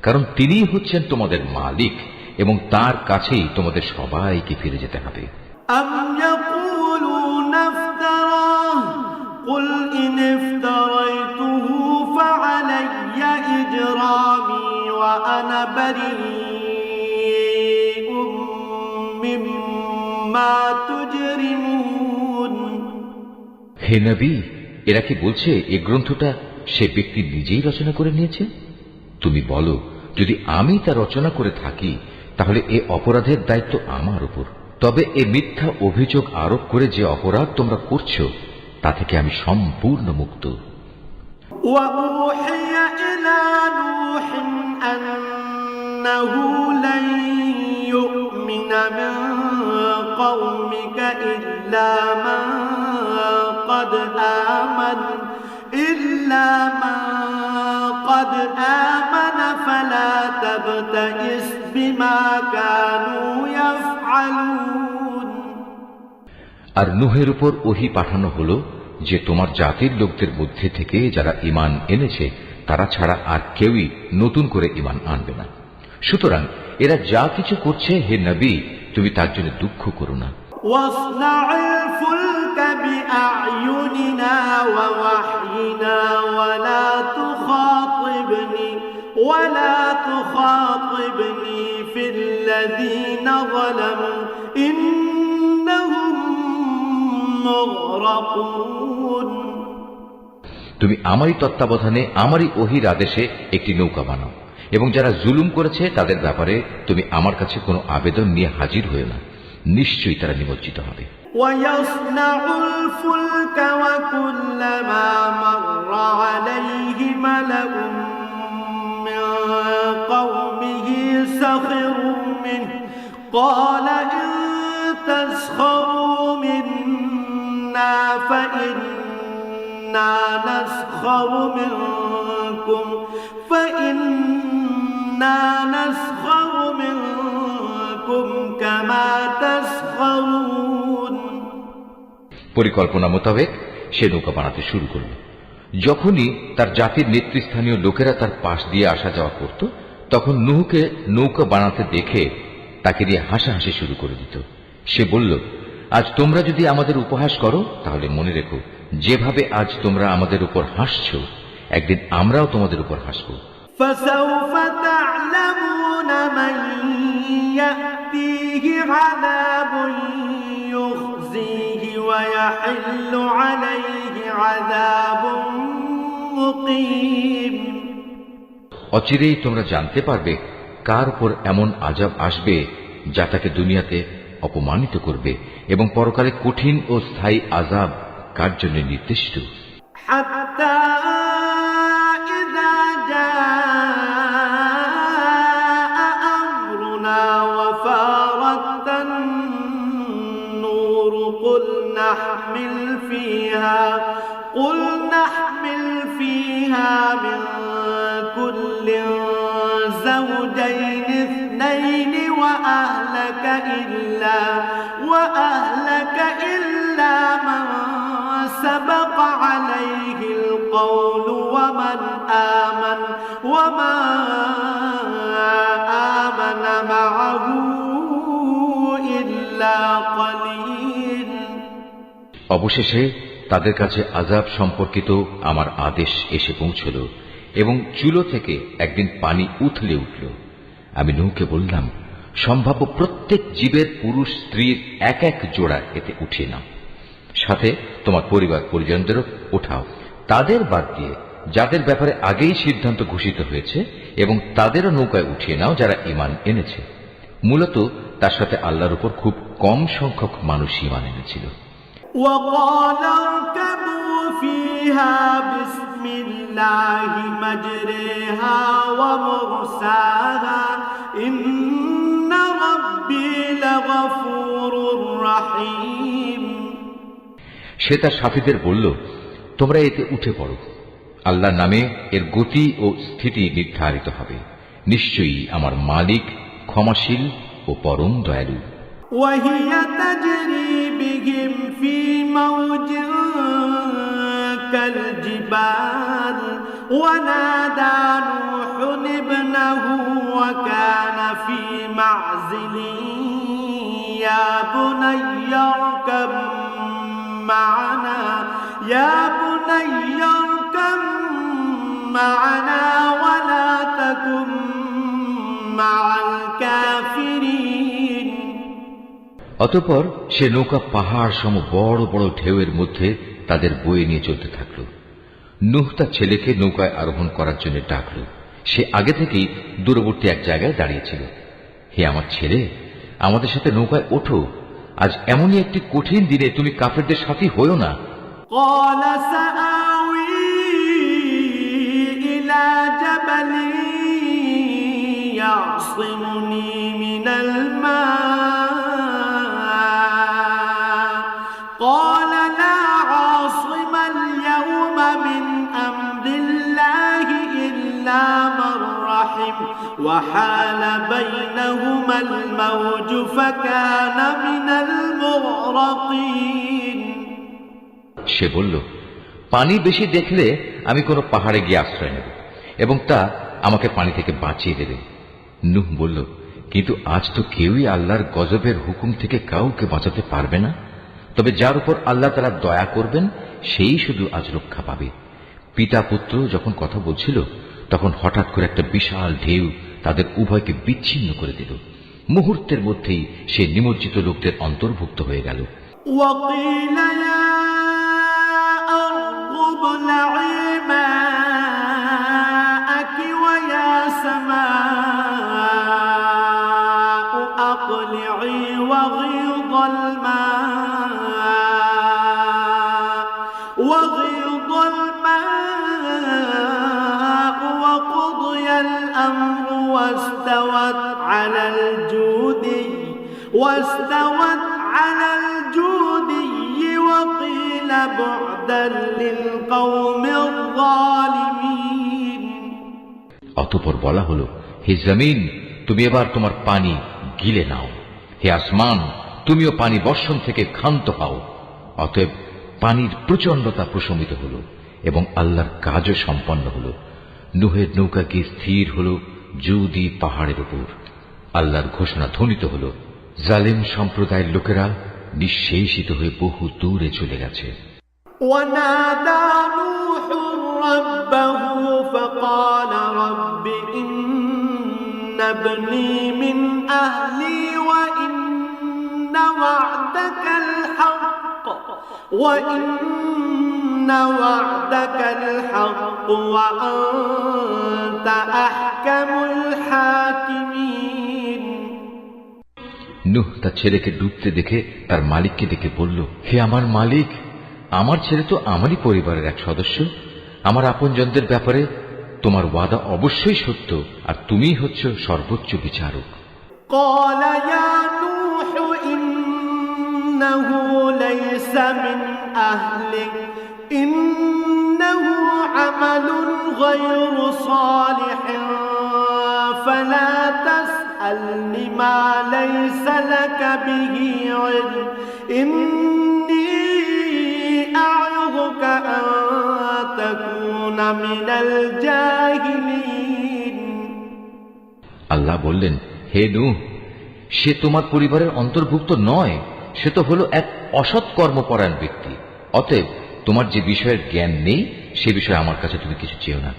কারণ তিনিই হচ্ছেন তোমাদের মালিক এবং তার কাছেই তোমাদের সবাইকে ফিরে যেতে হবে। أم يقولون افتراه قل إن افتريته فعلي إجرامي وأنا بريء مما تجرمون হে নবী, এরা কি বলছে এই গ্রন্থটা সে ব্যক্তি নিজেই রচনা করে নিয়েছে? তুমি বলো, যদি আমি তা রচনা করে থাকি তাহলে এ অপরাধের দায়িত্ব আমার উপর। তবে এ মিথ্যা অভিযোগ আরোপ করে যে অপরাধ তোমরা করছো তা থেকে আমি সম্পূর্ণ মুক্ত। وأوحي إلى نوح أنه لن يؤمن من قومك إلا من قد آمن فلا تبتئس بما كانوا يفعلون আর নূহের উপর ওহী পাঠানো হলো যে তোমার জাতির লোকদের মধ্যে থেকে যারা ঈমান এনেছে তারা ছাড়া আর কেউই নতুন করে ঈমান আনবে না। সুতরাং এরা যা কিছু করছে, হে নবী, তুমি তার জন্য দুঃখ করো না। واصنع الفلك بأعيننا ووحينا ولا تخاطبني في الذين ظلموا إنهم مغرقون তুমি আমারই তত্ত্বাবধানে আমারই ওহীর আদেশে একটি নৌকা বানাও এবং যারা জুলুম করেছে তাদের ব্যাপারে তুমি আমার কাছে কোনো আবেদন নিয়ে হাজির হয়ো না, নিশ্চয়ই তারা নিমজ্জিত হবে। ويصنع الفلك وكلما مر عليه ملأ من قومه سخروا منه قال إن تسخروا منا فإنا نسخر منكم كما تسخرون পরিকল্পনা মোতাবেক সে নৌকা বানাতে শুরু করল। যখনই তার জাতির নেতৃস্থানীয় লোকেরা তার পাশ দিয়ে আসা যাওয়া করত, তখন নূহকে নৌকা বানাতে দেখে তাকে দিয়ে হাসাহাসি শুরু করে দিত। সে বলল, আজ তোমরা যদি আমাদের উপহাস করো তাহলে মনে রেখো, যেভাবে আজ তোমরা আমাদের উপর হাসছো একদিন আমরাও তোমাদের উপর হাসব। فسوف تعلمون من يأتيه عذاب يخزيه ويحل عليه عذاب مقيم অচিরেই তোমরা জানতে পারবে কার উপর এমন আযাব আসবে যা তাকে দুনিয়াতে অপমানিত করবে এবং পরকালে কঠিন ও স্থায়ী আযাব কার জন্য নির্দিষ্ট। حتى إذا جاء أمرنا وفارت النور قل نحمل فيها من كل زوجين اثنين وأهلك إلا من سبق عليه القول وما آمن معه إلا قليل। অবশেষে তাদের কাছে আযাব সম্পর্কিত আমার আদেশ এসে পৌঁছল এবং চুলো থেকে একদিন পানি উথলে উঠল। আমি নূহকে বললাম, সম্ভাব্য প্রত্যেক জীবের পুরুষ স্ত্রীর এক এক জোড়া এতে উঠিয়ে নাও, সাথে তোমার পরিবার পরিজনদেরও ওঠাও, তাদের বাদ দিয়ে যাদের ব্যাপারে আগেই সিদ্ধান্ত ঘোষিত হয়েছে, এবং তাদেরও নৌকায় উঠিয়ে নাও যারা ঈমান এনেছে। মূলত তার সাথে আল্লাহর উপর খুব কম সংখ্যক মানুষ ঈমান এনেছিল। وقال اركبوا فيها بسم الله مجريها ومرساها إن ربي لغفور رحيم। সে তার সাথীদের বলল, তোমরা এতে উঠে পড়ো, আল্লাহর নামে এর গতি ও স্থিতি নির্ধারিত হবে, নিশ্চয়ই আমার মালিক ক্ষমাশীল ও পরম দয়ালু। وهي تجري بهم في موج كالجبال ونادى نوح ابنه وكان في معزل يا بني اركب معنا ولا تكن مع الكافرين। অতঃপর সে নৌকা পাহাড় সম বড় বড় ঢেউয়ের মধ্যে তাদের বয়ে নিয়ে চলতে থাকল। নূহ তার ছেলেকে নৌকায় আরোহণ করার জন্য ডাকল। সে আগে থেকেই দূরবর্তী এক জায়গায় দাঁড়িয়েছিল। হে আমার ছেলে, আমাদের সাথে নৌকায় ওঠো, আজ এমনই একটি কঠিন দিনে তুমি কাফেরদের সাথী হইও না। قال سآوي إلى جبل يعصمني من الماء قال لا عاصم اليوم من أمر الله إلا من رحم وحال بينهما الموج فكان من المغرقين। সে বলল, পানি বেশি দেখলে আমি কোনো পাহাড়ে গিয়ে আশ্রয় নেব এবং তা আমাকে পানি থেকে বাঁচিয়ে দেবে। নূহ বলল, কিন্তু আজ তো কেউই আল্লাহর গজবের হুকুম থেকে কাউকে বাঁচাতে পারবে না, তবে যার উপর আল্লাহ তাআলা দয়া করবেন সেই শুধু আজ রক্ষা পাবে। পিতা পুত্র যখন কথা বলছিল তখন হঠাৎ করে একটা বিশাল ঢেউ তাদের উভয়কে বিচ্ছিন্ন করে দিল। মুহূর্তের মধ্যেই সে নিমজ্জিত লোকদের অন্তর্ভুক্ত হয়ে গেল। وقيل يا أرض ابلعي ماءك ويا سماء أقلعي وغيض الماء وقضي الأمر واستوت على الجودي وقيل بعدا للقوم الظالمين। অতঃপর বলা হলো, হে জমিন, তুমি এবার তোমার পানি গিলে নাও, হে আসমান, তুমিও পানি বর্ষণ থেকে ক্ষান্ত হও। অতএব পানির প্রচণ্ডতা প্রশমিত হল এবং আল্লাহর কাজও সম্পন্ন হল। নূহের নৌকা গিয়ে স্থির হল জুদি পাহাড়ের উপর। আল্লাহর ঘোষণা ধ্বনিত হল, জালেম সম্প্রদায়ের লোকেরা নিঃশেষিত হয়ে বহু দূরে চলে গেছে। ونادى نوح ربه فقال رب إن ابني من أهلي وإن وعدك الحق وأنت أحكم الحاكمين। নূহ তার ছেলেকে ডুবতে দেখে তার মালিককে ডেকে বলল, হে আমার মালিক, আমার ছেলে তো আমারই পরিবারের এক সদস্য। আমার আপনজনদের ব্যাপারে তোমার ওয়াদা অবশ্যই সত্য, আর তুমিই হচ্ছ সর্বোচ্চ বিচারক। قال يا نوح إنه ليس من أهلك إنه عمل غير صالح فلا تسألني ما ليس لك به علم إني أعظك أن تكون من الجاهلين আল্লাহ বললেন, হে নূহ, সে তোমার পরিবারের অন্তর্ভুক্ত নয়, সে তো হলো এক অসৎ কর্মপরায়ণ ব্যক্তি। অতএব তোমার যে বিষয়ের জ্ঞান নেই সে বিষয়ে আমার কাছে তুমি কিছু চেও না।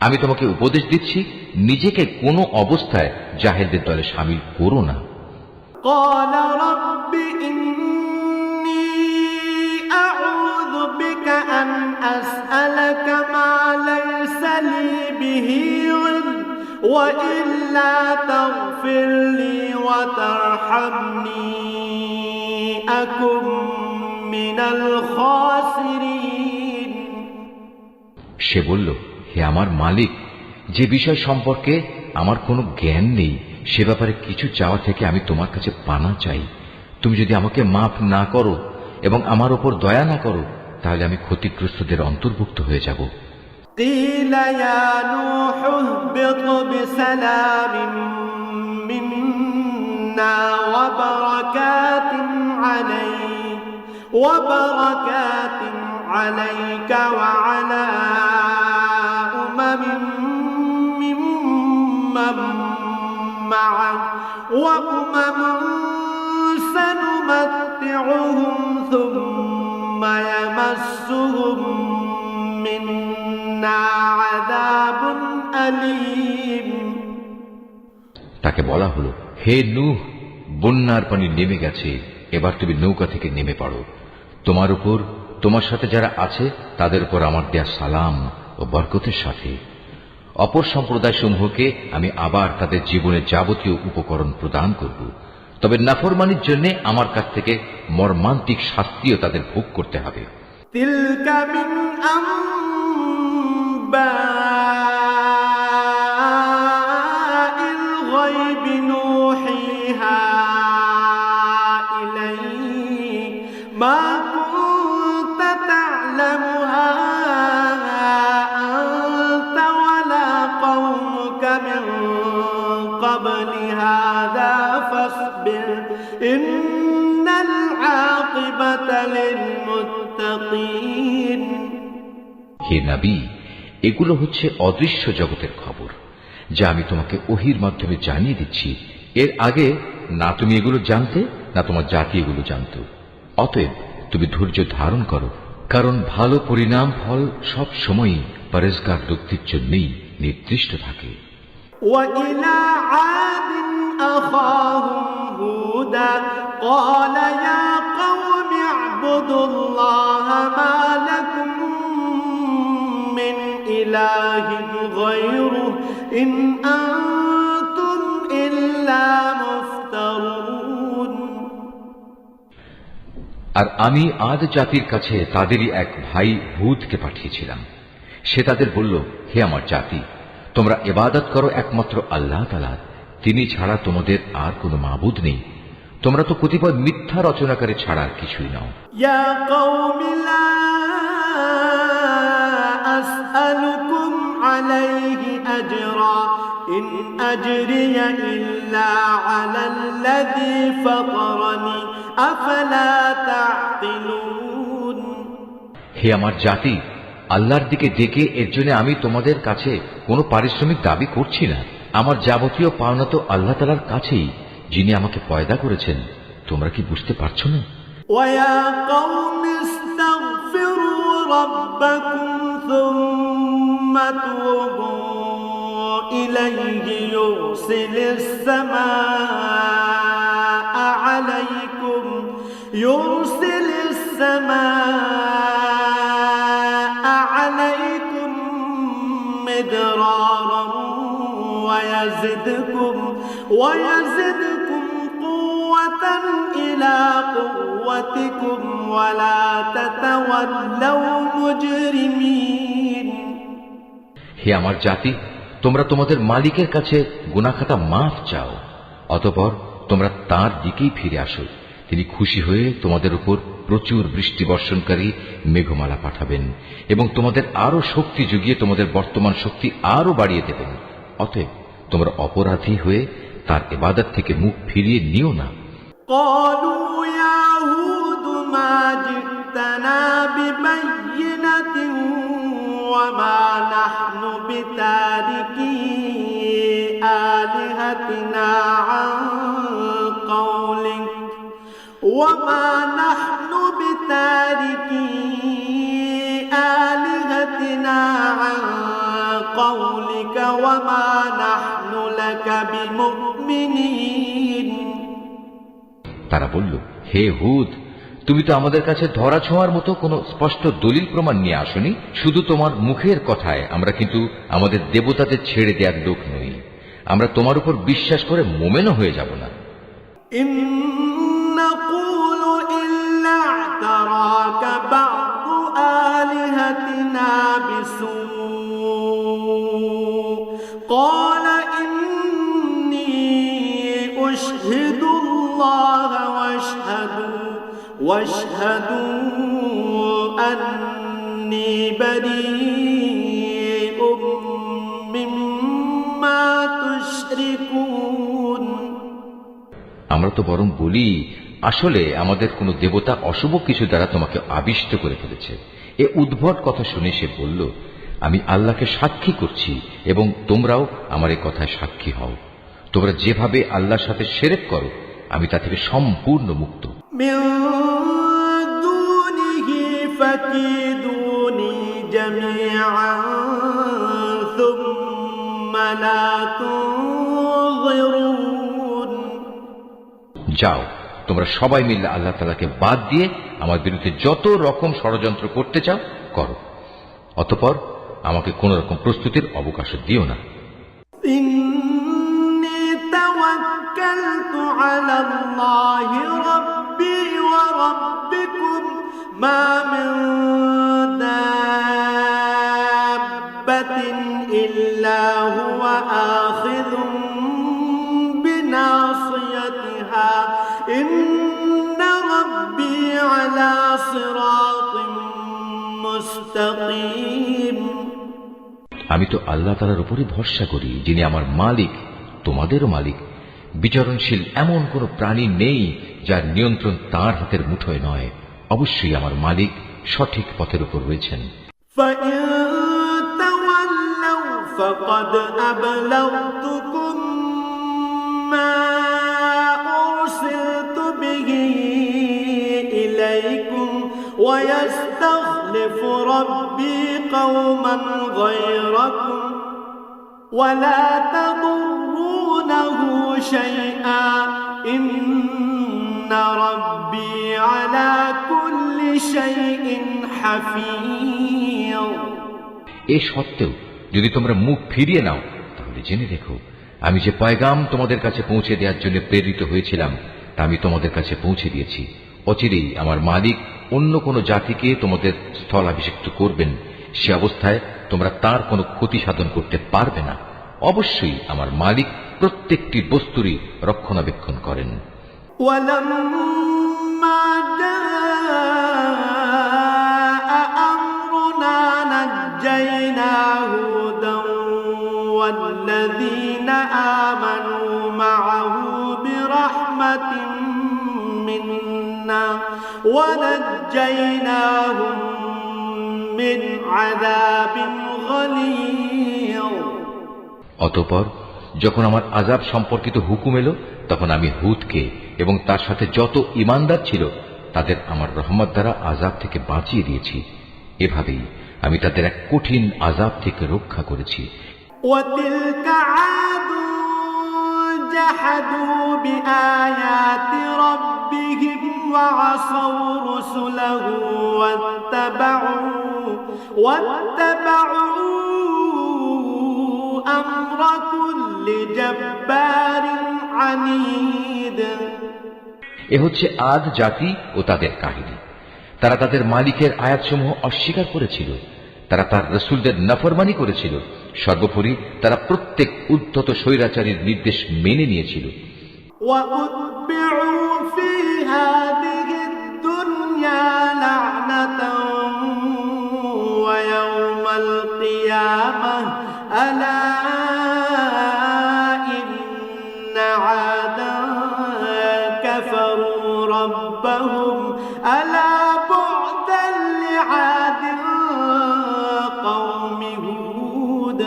আমি তোমাকে উপদেশ দিচ্ছি, নিজেকে কোনো অবস্থায় জাহেলদের দলে শামিল করো না। قال رب إني أعوذ بك أن أسألك ما ليس لي به علم وإلا تغفر لي وترحمني أكن من الخاسرين সে বলল, হে আমার মালিক, যে বিষয় সম্পর্কে আমার কোনো জ্ঞান নেই সে ব্যাপারে কিছু চাওয়া থেকে আমি তোমার কাছে পানা চাই। তুমি যদি আমাকে মাফ না করো এবং আমার ওপর দয়া না করো তাহলে আমি ক্ষতিগ্রস্তদের অন্তর্ভুক্ত হয়ে যাব। قيل يا نوح اهبط بسلام منا وبركات عليك وعلى أمم ممن معك وأمم سنمتعهم ثم يمسهم منا عذاب أليم তাকে বলা হলো, হে নূহ, বন্যার পানি নেমে গেছে, এবার তুমি নৌকা থেকে নেমে পড়ো। তোমার উপর, তোমার সাথে যারা আছে তাদের উপর আমার দেয়া সালাম ও বরকতের সাথে। অপর সম্প্রদায় সমূহকে আমি আবার তাদের জীবনের যাবতীয় উপকরণ প্রদান করব, তবে নাফরমানির জন্য আমার কাছ থেকে মর্মান্তিক শাস্তিও তাদের ভোগ করতে হবে। تلك من أنباء الغيب نوحيها إليك ما كنت تعلمها أنت ولا قومك من قبل هذا فاصبر إن العاقبة للمتقين হে নবী, এগুলো হচ্ছে অদৃশ্য জগতের খবর যা আমি তোমাকে ওহীর মাধ্যমে জানিয়ে দিচ্ছি। এর আগে না তুমি এগুলো জানতে না তোমার জাতি এগুলো জানত। অতএব তুমি ধৈর্য ধারণ করো, কারণ ভালো পরিণাম ফল সব সময়ই পরেজগার লোকদের জন্যই নির্দিষ্ট থাকে। وإلى عاد أخاهم هودا قال يا قوم اعبدوا الله ما لكم من إله غيره إن أنتم إلا مفترون আর আমি আদ জাতির কাছে তাদেরই এক ভাই হুদকে পাঠিয়েছিলাম। সে তাদের বলল, হে আমার জাতি, তোমরা ইবাদত করো একমাত্র আল্লাহ তাআলার, তিনি ছাড়া তোমাদের আর কোনো মাবুদ নেই। তোমরা তো কতিপয় মিথ্যা রচনাকারী ছাড়া আর কিছুই নাও। يا قوم لا أسألكم عليه أجرا إن أجري إلا على الذي فطرني أفلا تعقلون হে আমার জাতি, আল্লাহর দিকে ডেকে এর জন্য আমি তোমাদের কাছে কোনো পারিশ্রমিক দাবি করছি না। আমার যাবতীয় পাওনা তো আল্লাহ তাআলার কাছেই, যিনি আমাকে পয়দা করেছেন। তোমরা কি বুঝতে পারছো না? ويا قوم استغفروا ربكم ثم توبوا إليه يرسل السماء عليكم مدرارا ويزدكم قوة إلى قوتكم ولا تتولوا مجرمين হে আমার জাতি, তোমরা তোমাদের মালিকের কাছে গুনাহখাতা মাফ চাও, অতঃপর তোমরা তাঁর দিকেই ফিরে আসো। তিনি খুশি হয়ে তোমাদের উপর প্রচুর বৃষ্টি বর্ষণকারী মেঘমালা পাঠাবেন এবং তোমাদের আরো শক্তি জুগিয়ে তোমাদের বর্তমান শক্তি আরো বাড়িয়ে দেবেন। অতএব তোমরা অপরাধী হয়ে তার ইবাদত থেকে মুখ ফিরিয়ে নিও না। قالوا يا هود ما جئتنا ببينة وما نحن بتاركي آلهتنا عن قولك وما نحن بتاركي آلهتنا عن قولك وما نحن لك بمؤمنين। তারা বলল, হে হুদ, তুমি তো আমাদের কাছে ধরা ছোঁয়ার মতো কোনো স্পষ্ট দলিল প্রমাণ নিয়ে আসনি। শুধু তোমার মুখের কথায় আমরা কিন্তু আমাদের দেবতাদের ছেড়ে দেওয়ার লোক নই। আমরা তোমার উপর বিশ্বাস করে মোমেনও হয়ে যাব না। إن نقول إلا اعتراك بعض آلهتنا بسوء قال إني أشهد الله واشهدوا أني بريء مما تشركون। আমরা তো বরং বলি, আসলে আমাদের কোনো দেবতা অশুভ কিছু দ্বারা তোমাকে আবিষ্ট করে ফেলেছে। এ উদ্ভট কথা শুনে সে বলল, আমি আল্লাহকে সাক্ষী করছি এবং তোমরাও আমার এই কথায় সাক্ষী হও। তোমরা যেভাবে আল্লাহর সাথে শিরক করো আমি তা থেকে সম্পূর্ণ মুক্ত। من دونه فكيدوني جميعا ثم لا تنظرون। যাও, তোমরা সবাই মিলে আল্লাহ তাআলাকে বাদ দিয়ে আমার বিরুদ্ধে যত রকম ষড়যন্ত্র করতে চাও করো, অতঃপর আমাকে কোন রকম প্রস্তুতির অবকাশ দিও না। إني توكلت على الله ربي وربكم ما من دابة إلا هو آخذ بناصيتها إن ربي على صراط مستقيم। আমি তো আল্লাহ তাআলার উপরই ভরসা করি, যিনি আমার মালিক, তোমাদেরও মালিক। বিচরণশীল এমন কোন প্রাণী নেই যার নিয়ন্ত্রণ তার হাতের মুঠোয় নয়। অবশ্যই আমার মালিক সঠিক পথের উপর রয়েছেন। فإن تولوا فقد أبلغتكم ما أرسلت به إليكم ويستخلف ربي قوما غيركم ولا تضرونه شيئا إن ربي على كل شيء حفيظ। এ সত্ত্বেও যদি তোমরা মুখ ফিরিয়ে নাও তাহলে জেনে রেখো, আমি যে পয়গাম তোমাদের কাছে পৌঁছে দেওয়ার জন্য প্রেরিত হয়েছিলাম তা আমি তোমাদের কাছে পৌঁছে দিয়েছি। অচিরেই আমার মালিক অন্য কোন জাতিকে তোমাদের স্থলাভিষিক্ত করবেন। সে অবস্থায় তোমরা তার কোনো ক্ষতি সাধন করতে পারবে না। অবশ্যই আমার মালিক প্রত্যেকটি বস্তুরই রক্ষণাবেক্ষণ করেন। ولما جاء أمرنا نجينا هودا والذين آمنوا معه برحمة منا ونجيناهم من عذاب غليظ। অতঃপর যখন আমার আযাব সম্পর্কিত হুকুম এলো তখন আমি হুদকে এবং তার সাথে যত ঈমানদার ছিল তাদের আমার রহমত দ্বারা আযাব থেকে বাঁচিয়ে দিয়েছি। এভাবেই আমি তাদের এক কঠিন আযাব থেকে রক্ষা করেছি। وتلك عاد جحدوا بآيات ربهم وعصوا رسله واتبعوا أمر كل جبار عنيد। এ হচ্ছে আদ জাতি ও তাদের কাহিনী। তারা তাদের মালিকের আয়াতসমূহ অস্বীকার করেছিল, তারা তার রাসূলদের নাফরমানি করেছিল, সর্বোপরি তারা প্রত্যেক উদ্ধত স্বৈরাচারীর নির্দেশ মেনে নিয়েছিল। وأتبعوا في هذه الدنيا لعنة ويوم القيامة ألا ربهم ألا بعدا لعاد قوم هود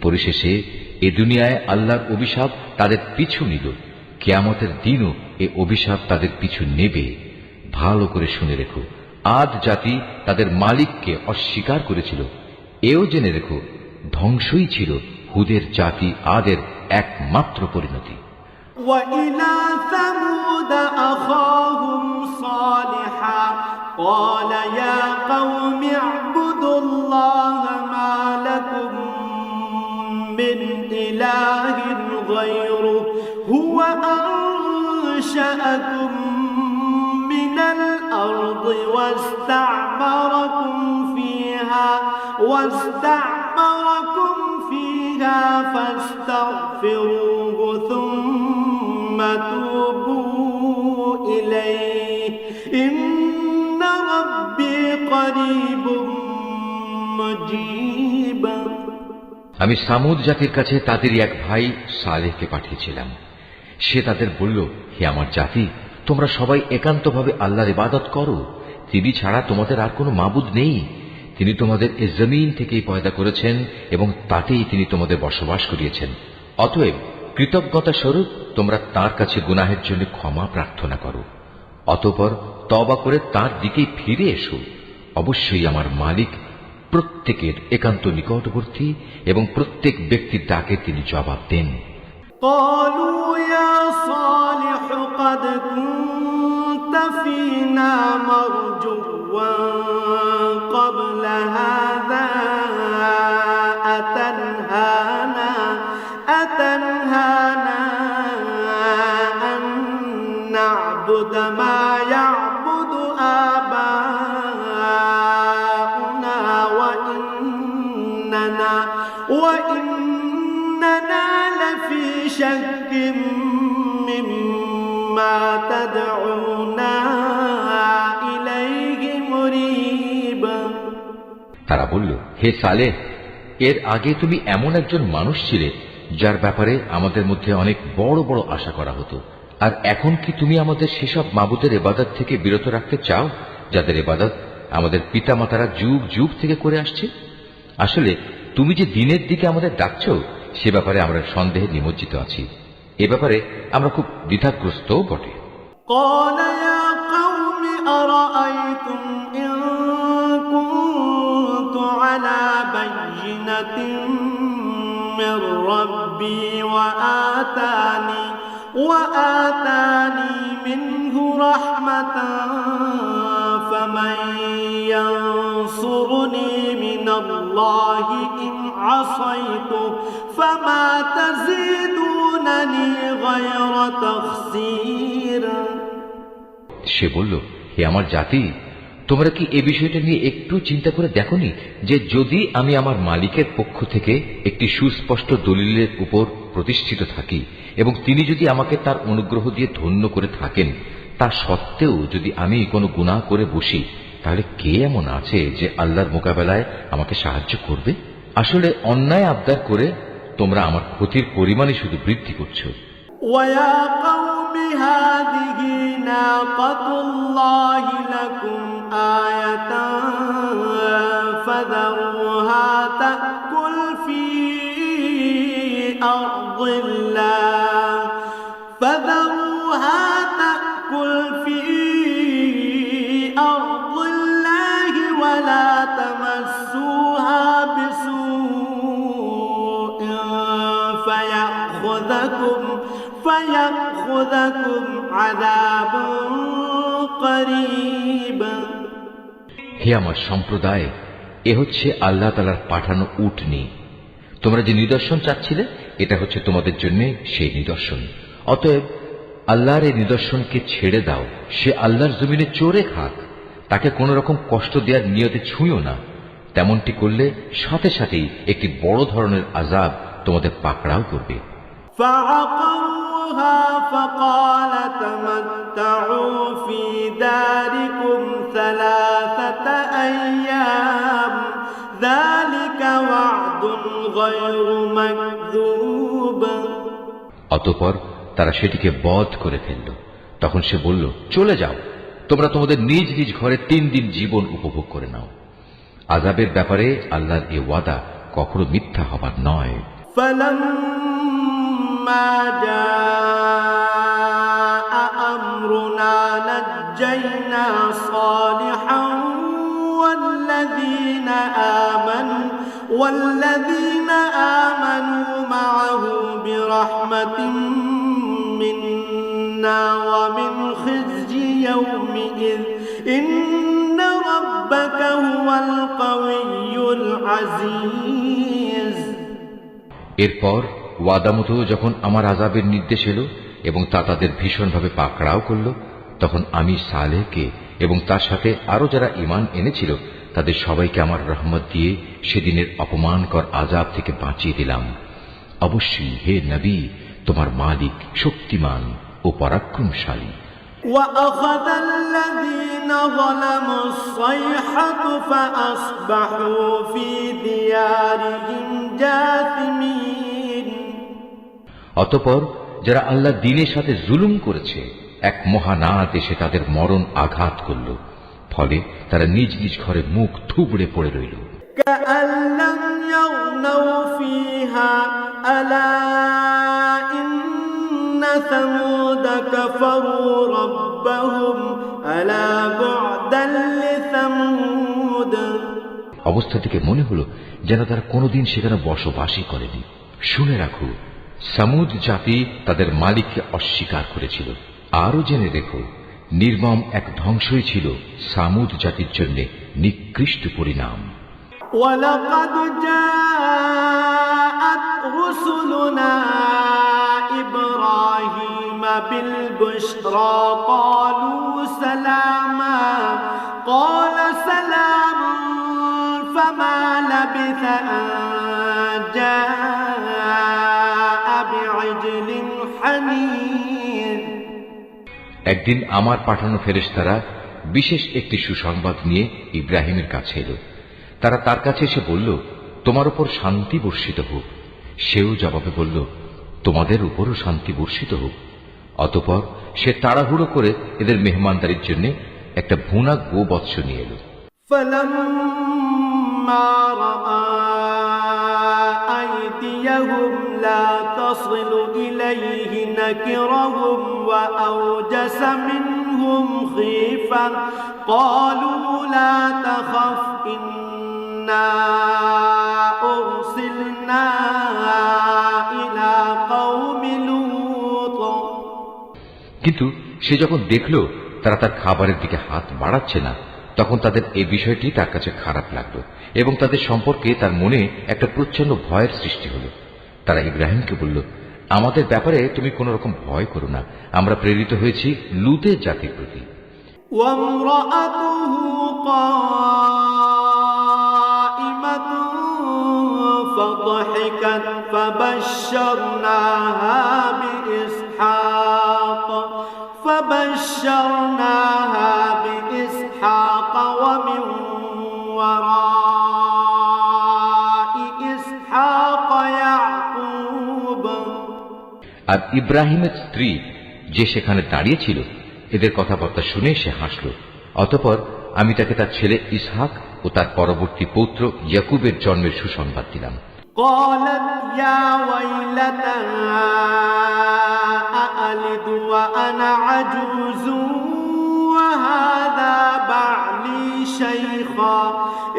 পরিশেষে এ দুনিয়ায় আল্লাহর অভিশাপ তাদের পিছু নিল, কিয়ামতের দিনও এ অভিশাপ তাদের পিছু নেবে। ভালো করে শুনে রেখো, আদ জাতি তাদের মালিককে অস্বীকার করেছিল। এও জেনে রেখো, ধ্বংসই ছিল হুদের জাতি আদের একমাত্র পরিণতি। وإلى ثمود أخاهم صالحا قال يا قوم اعبدوا الله ما لكم من إله غيره هو أنشأكم من الأرض واستعمركم فيها فاستغفروه ثم توبوا إليه إن ربي قريب مجيب আমি সামুদ জাতির কাছে তাদেরই এক ভাই সালেহকে পাঠিয়েছিলাম। সে তাদের বলল, হে আমার জাতি, তোমরা সবাই একান্তভাবে আল্লাহর ইবাদত করো। তিনি ছাড়া তোমাদের আর কোনো মাবুদ নেই। তিনি তোমাদের এ জমিন থেকেই পয়দা করেছেন এবং তাতেই তিনি তোমাদের বসবাস করিয়েছেন। অতএব কৃতজ্ঞতা স্বরূপ তোমরা তাঁর কাছে গুনাহের জন্য ক্ষমা প্রার্থনা করো, অতঃপর তওবা করে তাঁর দিকেই ফিরে এসো। অবশ্যই আমার মালিক প্রত্যেকের একান্ত নিকটবর্তী এবং প্রত্যেক ব্যক্তির ডাকে তিনি জবাব দেন। قالوا يا صالح قد كنت فينا مرجوا قبل هذا أتنهانا أن نعبد ما يعبد آباؤنا وإننا لفي شك مما تدعونا إليه مريب তারা বলল, হে সালেহ, এর আগে তুমি এমন একজন মানুষ ছিলে যার ব্যাপারে আমাদের মধ্যে অনেক বড় বড় আশা করা হতো। আর এখন কি তুমি আমাদের সেসব মাবুদের ইবাদত থেকে বিরত রাখতে চাও যাদের ইবাদত আমাদের পিতামাতারা যুগ যুগ থেকে করে আসছে? আসলে তুমি যে দিনের দিকে আমাদের ডাকছো সে ব্যাপারে আমরা সন্দেহে নিমজ্জিত আছি। এ ব্যাপারে আমরা খুব দ্বিধাগ্রস্ত বটে। قال يا قوم أرأيتم إن كنت على بينة من ربي وآتاني منه رحمة فمن ينصرني من الله إن عصيته فما تزيدونني غير تخسير সে বলল, হে আমার জাতি, তোমরা কি এ বিষয়টা নিয়ে একটু চিন্তা করে দেখোনি যে যদি আমি আমার মালিকের পক্ষ থেকে একটি সুস্পষ্ট দলিলের উপর প্রতিষ্ঠিত থাকি এবং তিনি যদি আমাকে তার অনুগ্রহ দিয়ে ধন্য করে থাকেন, তা সত্ত্বেও যদি আমি কোনো গুনাহ করে বসি, তাহলে কে এমন আছে যে আল্লাহর মোকাবেলায় আমাকে সাহায্য করবে? আসলে অন্যায় আবদার করে তোমরা আমার ক্ষতির পরিমাণই শুধু বৃদ্ধি করছো। ويا قوم هذه ناقة الله لكم آية فذروها تأكل في أرض الله ولا تمسوها بسوء فيأخذكم عذاب قريب হে আমার সম্প্রদায়, এ হচ্ছে আল্লাহ তাআলার পাঠানো উটনী। তোমরা যে নিদর্শন চাচ্ছিলে, এটা হচ্ছে তোমাদের জন্য সেই নিদর্শন। অতএব আল্লাহর এই নিদর্শনকে ছেড়ে দাও। সে আল্লাহর জমিনে চড়ে খাক, তাকে কোন রকম কষ্ট দেওয়ার নিয়তে ছুঁয়ো না। তেমনটি করলে সাথে সাথেই একটি বড় ধরনের আযাব তোমাদের পাকড়াও করবে। فعقروها فقال تمتعوا في داركم 3 أيام ذلك وعد غير مكذوب অতঃপর তারা সেটিকে বধ করে ফেলল। তখন সে বলল, চলে যাও, তোমরা তোমাদের নিজ নিজ ঘরে 3 দিন জীবন উপভোগ করে নাও। আযাবের ব্যাপারে আল্লাহর এ ওয়াদা কখনো মিথ্যা হবার নয়। فلما جاء أمرنا نجينا صالحا والذين آمنوا معه برحمة منا ومن خزي يومئذ إن ربك هو القوي العزيز। এরপর ওয়াদা মতো যখন আমার আযাবের নির্দেশ এলো এবং তা তাদের ভীষণভাবে পাকড়াও করল, তখন আমি সালেহকে এবং তার সাথে আরো যারা ঈমান এনেছিল তাদের সবাইকে আমার রহমত দিয়ে সেদিনের অপমানকর আযাব থেকে বাঁচিয়ে দিলাম। অবশ্যই হে নবী, তোমার মালিক শক্তিমান ও পরাক্রমশালী। وأخذ الذين ظلموا الصيحة فأصبحوا في ديارهم جاثمين। অতঃপর যারা আল্লাহ দ্বীনের সাথে জুলুম করেছে, এক মহানাদ এসে তাদের মরণ আঘাত করল, ফলে তারা নিজ নিজ ঘরে মুখ থুবড়ে পড়ে রইল। كأن لم يغنوا فيها ألا إن ثمود كفروا ربهم ألا بعدا لثمود। অবস্থা থেকে মনে হলো যেন তারা কোনোদিন সেখানে বসবাসই করেনি। শুনে রাখো, সামুদ জাতি তাদের মালিককে অস্বীকার করেছিল। আরো জেনে দেখো, নির্মম এক ধ্বংসই ছিল সামুদ জাতির জন্য নিকৃষ্ট পরিণাম। ولقد جاءت رسلنا إبراهيم بالبشرى قالوا سلاما قال سلام فما لبث أن جاء بعجل حنيذ। একদিন আমার পাঠানো ফেরেশতারা বিশেষ একটি সুসংবাদ নিয়ে ইব্রাহিমের কাছে এলো। তারা তার কাছে এসে বলল, তোমার উপর শান্তি বর্ষিত হোক। সেও জবাবে বলল, তোমাদের উপরও শান্তি বর্ষিত হোক। অতঃপর সে তাড়াহুড়ো করে এদের মেহমানদারির জন্য একটা ভুনা গোবৎস নিয়ে এলো। فلما رأى أيديهم لا تصل إليه نكرهم وأوجس منهم خيفة قالوا لا تخف إنا أرسلنا إلى قوم لوط। কিন্তু সে যখন দেখল তারা তার খাবারের দিকে হাত বাড়াচ্ছে না, তখন তাদের এই বিষয়টি তার কাছে খারাপ লাগলো এবং তাদের সম্পর্কে তার মনে একটা প্রচন্ড ভয়ের সৃষ্টি হলো। তারা ইব্রাহিমকে বলল, আমাদের ব্যাপারে তুমি কোন রকম ভয় করো না, আমরা প্রেরিত হয়েছি লূতের জাতির প্রতি। وامرأته قائمة فضحكت فبشرناها بإسحاق ومن وراء إسحاق يعقوب। আর ইব্রাহিমের স্ত্রী যে সেখানে দাঁড়িয়ে ছিল, এদের কথাবার্তা শুনে সে হাসল। অতঃপর আমি তাকে তার ছেলে ইসহাক ও তার পরবর্তী পৌত্র ইয়াকুবের জন্মের সুসংবাদ দিলাম। قالت يا ويلتى أألد وأنا عجوز وهذا بعلي شيخا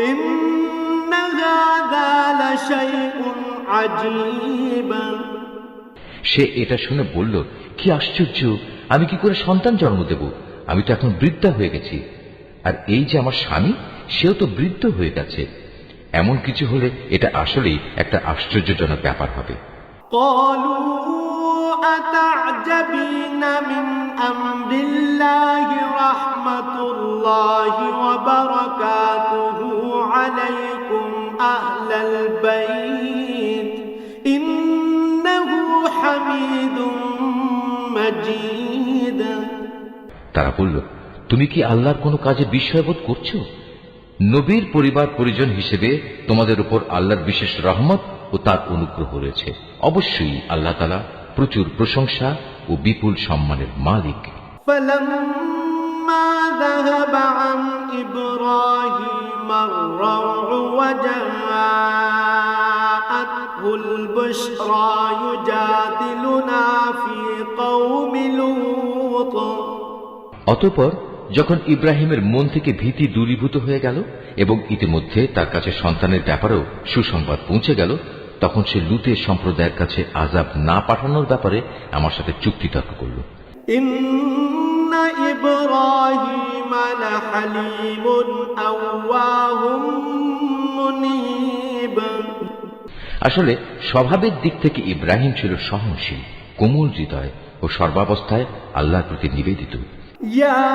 إن هذا لشيء عجيب। সে এটা শুনে বলল, কি আশ্চর্য, আমি কি করে সন্তান জন্ম দেব? আমি তো এখন বৃদ্ধা হয়ে গেছি, আর এই যে আমার স্বামী, সেও তো বৃদ্ধ হয়ে গেছে। এমন কিছু হলে এটা আসলেই একটা আশ্চর্যজনক ব্যাপার হবে। قالوا أتعجبين من أمر الله رحمة الله وبركاته عليكم أهل البيت إنه حميد مجيد। তারা বলল, তুমি কি আল্লাহর কোনো কাজে বিস্ময়বোধ করছো? নবীর পরিবার পরিজন হিসেবে তোমাদের উপর আল্লাহর বিশেষ রহমত ও তার অনুগ্রহ রয়েছে। অবশ্যই আল্লাহ তাআলা প্রচুর প্রশংসা ও বিপুল সম্মানের মালিক। فلما ذهب عن إبراهيم الروع وجاءته البشرى يجادلنا في قوم لوط অতঃপর যখন ইব্রাহিমের মন থেকে ভীতি দূরীভূত হয়ে গেল এবং ইতিমধ্যে তার কাছে সন্তানের ব্যাপারেও সুসংবাদ পৌঁছে গেল, তখন সে লুতের সম্প্রদায়ের কাছে আযাব না পাঠানোর ব্যাপারে আমার সাথে চুক্তিতর্ক করল। إن إبراهيم لحليم أواه منيب আসলে স্বভাবের দিক থেকে ইব্রাহিম ছিল সহনশীল, কোমল হৃদয় ও সর্বাবস্থায় আল্লাহর প্রতি নিবেদিত। يا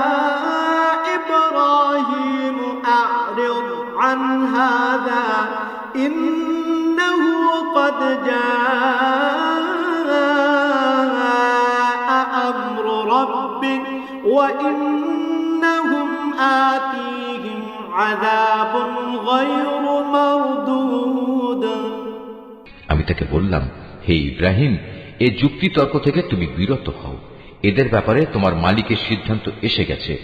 إبراهيم أعرض عن هذا إنه قد جاء أمر ربك وإنهم آتيهم عذاب غير مردود আমি তাকে বললাম, হে ইব্রাহিম, এ যুক্তিতর্ক থেকে তুমি বিরত হও। এদের ব্যাপারে তোমার মালিকের সিদ্ধান্ত এসে গেছে।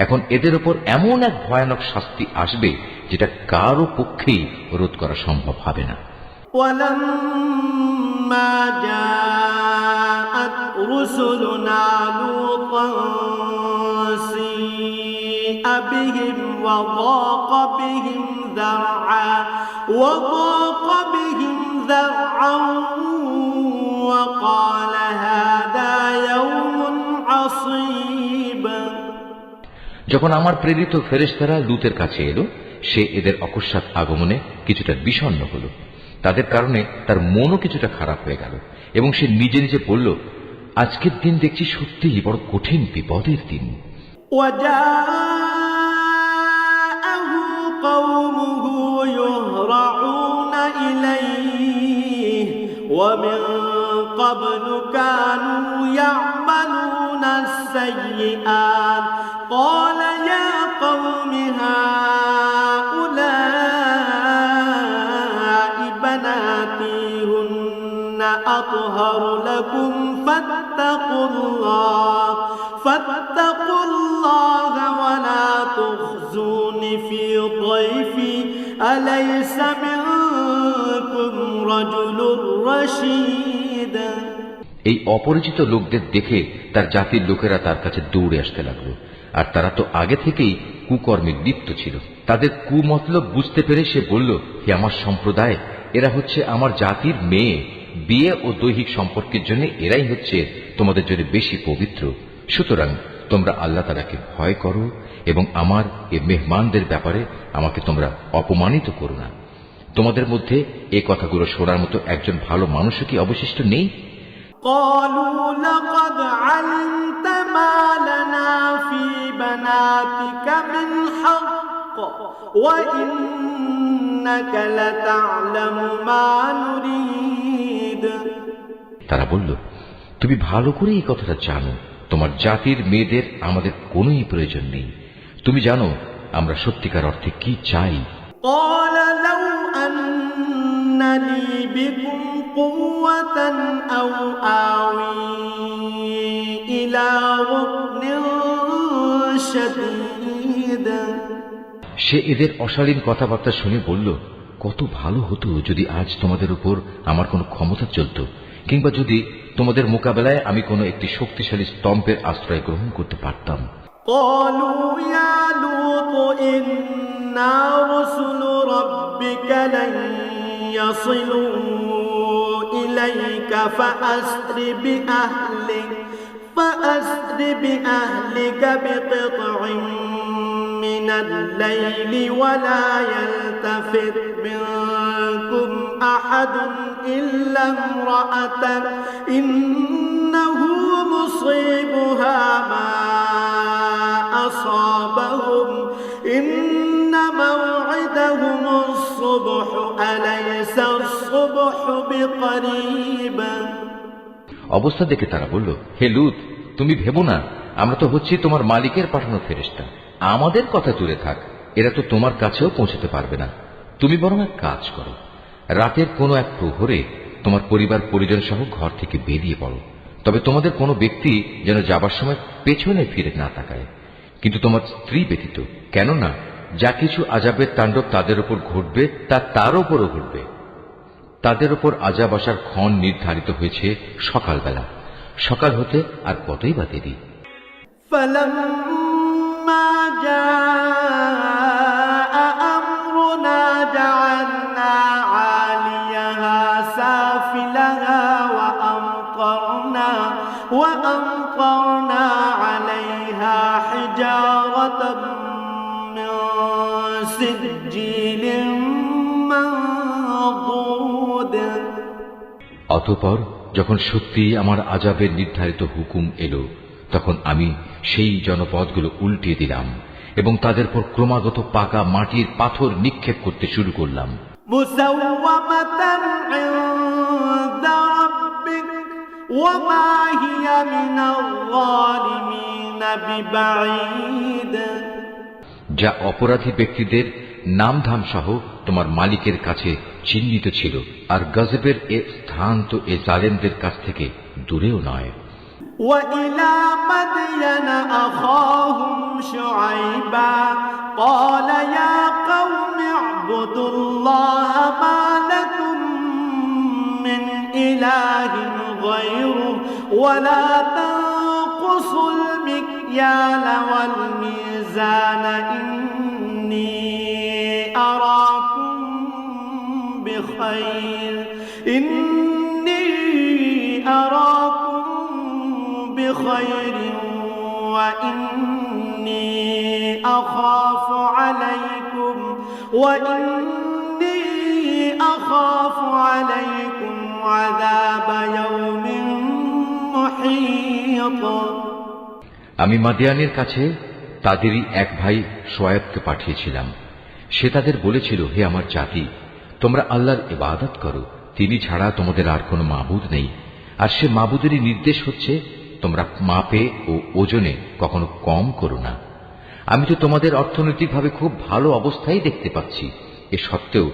এখন এদের উপর এমন এক ভয়ানক শাস্তি আসবে যেটা কারো পক্ষেই রোধ করা সম্ভব হবে না। ولما جاءت رسلنا لوطا سيء بهم وضاق بهم ذرعا وقال هذا يوم عصيب যখন আমার প্রেরিত ফেরেশতারা লূতের কাছে এলো, সে এদের অকস্মাৎ আগমনে কিছুটা বিষণ্ণ হল। তাদের কারণে তার মনও কিছুটা খারাপ হয়ে গেল এবং সে নিজে নিজে বলল, আজকের দিন দেখছি সত্যিই বড় কঠিন বিপদের দিন। وجاءه قومه يهرعون إليه ومن قبل كانوا يعملون السيئات قال يا قوم هؤلاء بناتي هن أطهر لكم فاتقوا الله ولا تخزون في ضيفي أليس منكم رجل رشيد এই অপরিচিত লোকদের দেখে তার জাতির লোকেরা তার কাছে দৌড়ে আসতে লাগলো, আর তারা তো আগে থেকেই কুকর্মে লিপ্ত ছিল। তাদের কুমতলব বুঝতে পেরে সে বলল, হে আমার সম্প্রদায়, এরা হচ্ছে আমার জাতির মেয়ে। বিয়ে ও দৈহিক সম্পর্কের জন্য এরাই হচ্ছে তোমাদের জন্য বেশি পবিত্র। সুতরাং তোমরা আল্লাহ তাআলাকে ভয় করো এবং আমার এই মেহমানদের ব্যাপারে আমাকে তোমরা অপমানিত করো না। তোমাদের মধ্যে এই কথাগুলো শোনার মতো একজন ভালো মানুষও কি অবশিষ্ট নেই? قالوا لقد علمت ما لنا في بناتك من حق وإنك لتعلم ما نريد তারা বলল, তুমি ভালো করে এই কথাটা জানো, তোমার জাতির মেয়েদের আমাদের কোনোই প্রয়োজন নেই। তুমি জানো আমরা সত্যিকার অর্থে কি চাই। قال لو أن لي بكم قوة أو آوي إلى ركن شديد সে এদের অশালীন কথাবার্তা শুনে বলল, কত ভালো হতো যদি আজ তোমাদের উপর আমার কোনো ক্ষমতা চলত, কিংবা যদি তোমাদের মোকাবেলায় আমি কোনো একটি শক্তিশালী স্তম্ভের আশ্রয় গ্রহণ করতে পারতাম। قالوا يا لوط إنا رسل ربك لن يصلوا إليك فأسر بأهلك بقطع من الليل ولا يلتفت منكم أحد إلا امرأتك إنه مصيبها ما أصابهم إن موعدهم الصبح أليس الصبح بقريب অবস্থা দেখে তারা বলল, হে লূত, তুমি ভেবো না, আমরা তো হচ্ছি তোমার মালিকের পাঠানো ফেরেশতা। আমাদের কথা দূরে থাক, এরা তো তোমার কাছেও পৌঁছতে পারবে না। তুমি বরং এক কাজ করো, রাতের কোনো এক প্রহরে তোমার পরিবার পরিজন সহ ঘর থেকে বেরিয়ে পড়ো। তবে তোমাদের কোনো ব্যক্তি যেন যাবার সময় পেছনে ফিরে না তাকায়, কিন্তু তোমার স্ত্রী ব্যতীত, কেননা যা কিছু আযাবের তাণ্ডব তাদের উপর ঘটবে তা তার উপরও ঘটবে। তাদের উপর আযাব আসার ক্ষণ নির্ধারিত হয়েছে সকালবেলা, সকাল হতে আর কতই বা দেরি। فلما جاء أمرنا جعلنا عاليها سافلها وأمطرنا عليها حجارة من سجيل منضود। অতঃপর যখন সত্যি আমার আযাবের নির্ধারিত হুকুম এলো, তখন আমি সেই জনপদগুলো উল্টিয়ে দিলাম এবং তাদের পর ক্রমাগত পাকা মাটির পাথর নিক্ষেপ করতে শুরু করলাম। মুসাওয়ামাতান ইনদা রাব্বিক ওয়া মা হিয়া মিনাল যালিমিন বিবাঈদ। যা অপরাধী ব্যক্তিদের নামধাম সহ তোমার মালিকের কাছে চিহ্নিত ছিল, আর গজবের এ স্থান তো এ জালেমদের কাছ থেকে দূরেও নয়। وإلى مدين أخاهم شعيبا قال يا قوم اعبدوا الله ما لكم من إله غيره ولا تنقصوا المكيال والميزان إني أراكم بخير وإني أخاف عليكم عذاب يوم محيط। আমি মাদিয়ানের কাছে তাদেরই এক ভাই শোয়েবকে পাঠিয়েছিলাম। সে তাদের বলেছিল, হে আমার জাতি, তোমরা আল্লাহর ইবাদত করো, তিনি ছাড়া তোমাদের আর কোনো মাবুদ নেই। আর সে মাবুদেরই নির্দেশ হচ্ছে, তোমরা মাপে ও ওজনে কখনো কম করো না। আমি তো তোমাদের অর্থনৈতিকভাবে খুব ভালো অবস্থায় দেখতে পাচ্ছি। এ সত্ত্বেও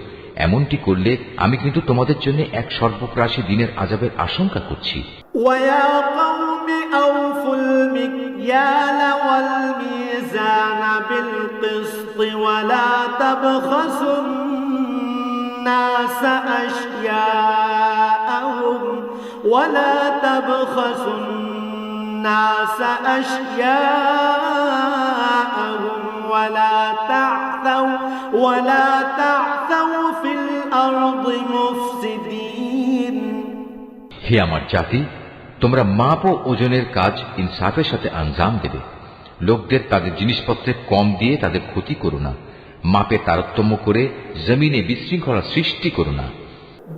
এমনটি করলে আমি কিন্তু তোমাদের জন্য এক সর্বগ্রাসী দিনের আযাবের আশঙ্কা করছি। وَيَا قَوْمِ أَوْفُوا الْمِكْيَالَ وَالْمِيزَانَ بِالْقِسْطِ وَلَا تَبْخَسُوا النَّاسَ أَشْيَاءَهُمْ ولا تعثوا في الأرض مفسدين। হে আমার জাতি, তোমরা মাপ ও ওজনের কাজ ইনসাফের সাথে আঞ্জাম দেবে। লোকদের তাদের জিনিসপত্রে কম দিয়ে তাদের ক্ষতি করো না, মাপে তারতম্য করে জমিনে বিশৃঙ্খলা সৃষ্টি করো না।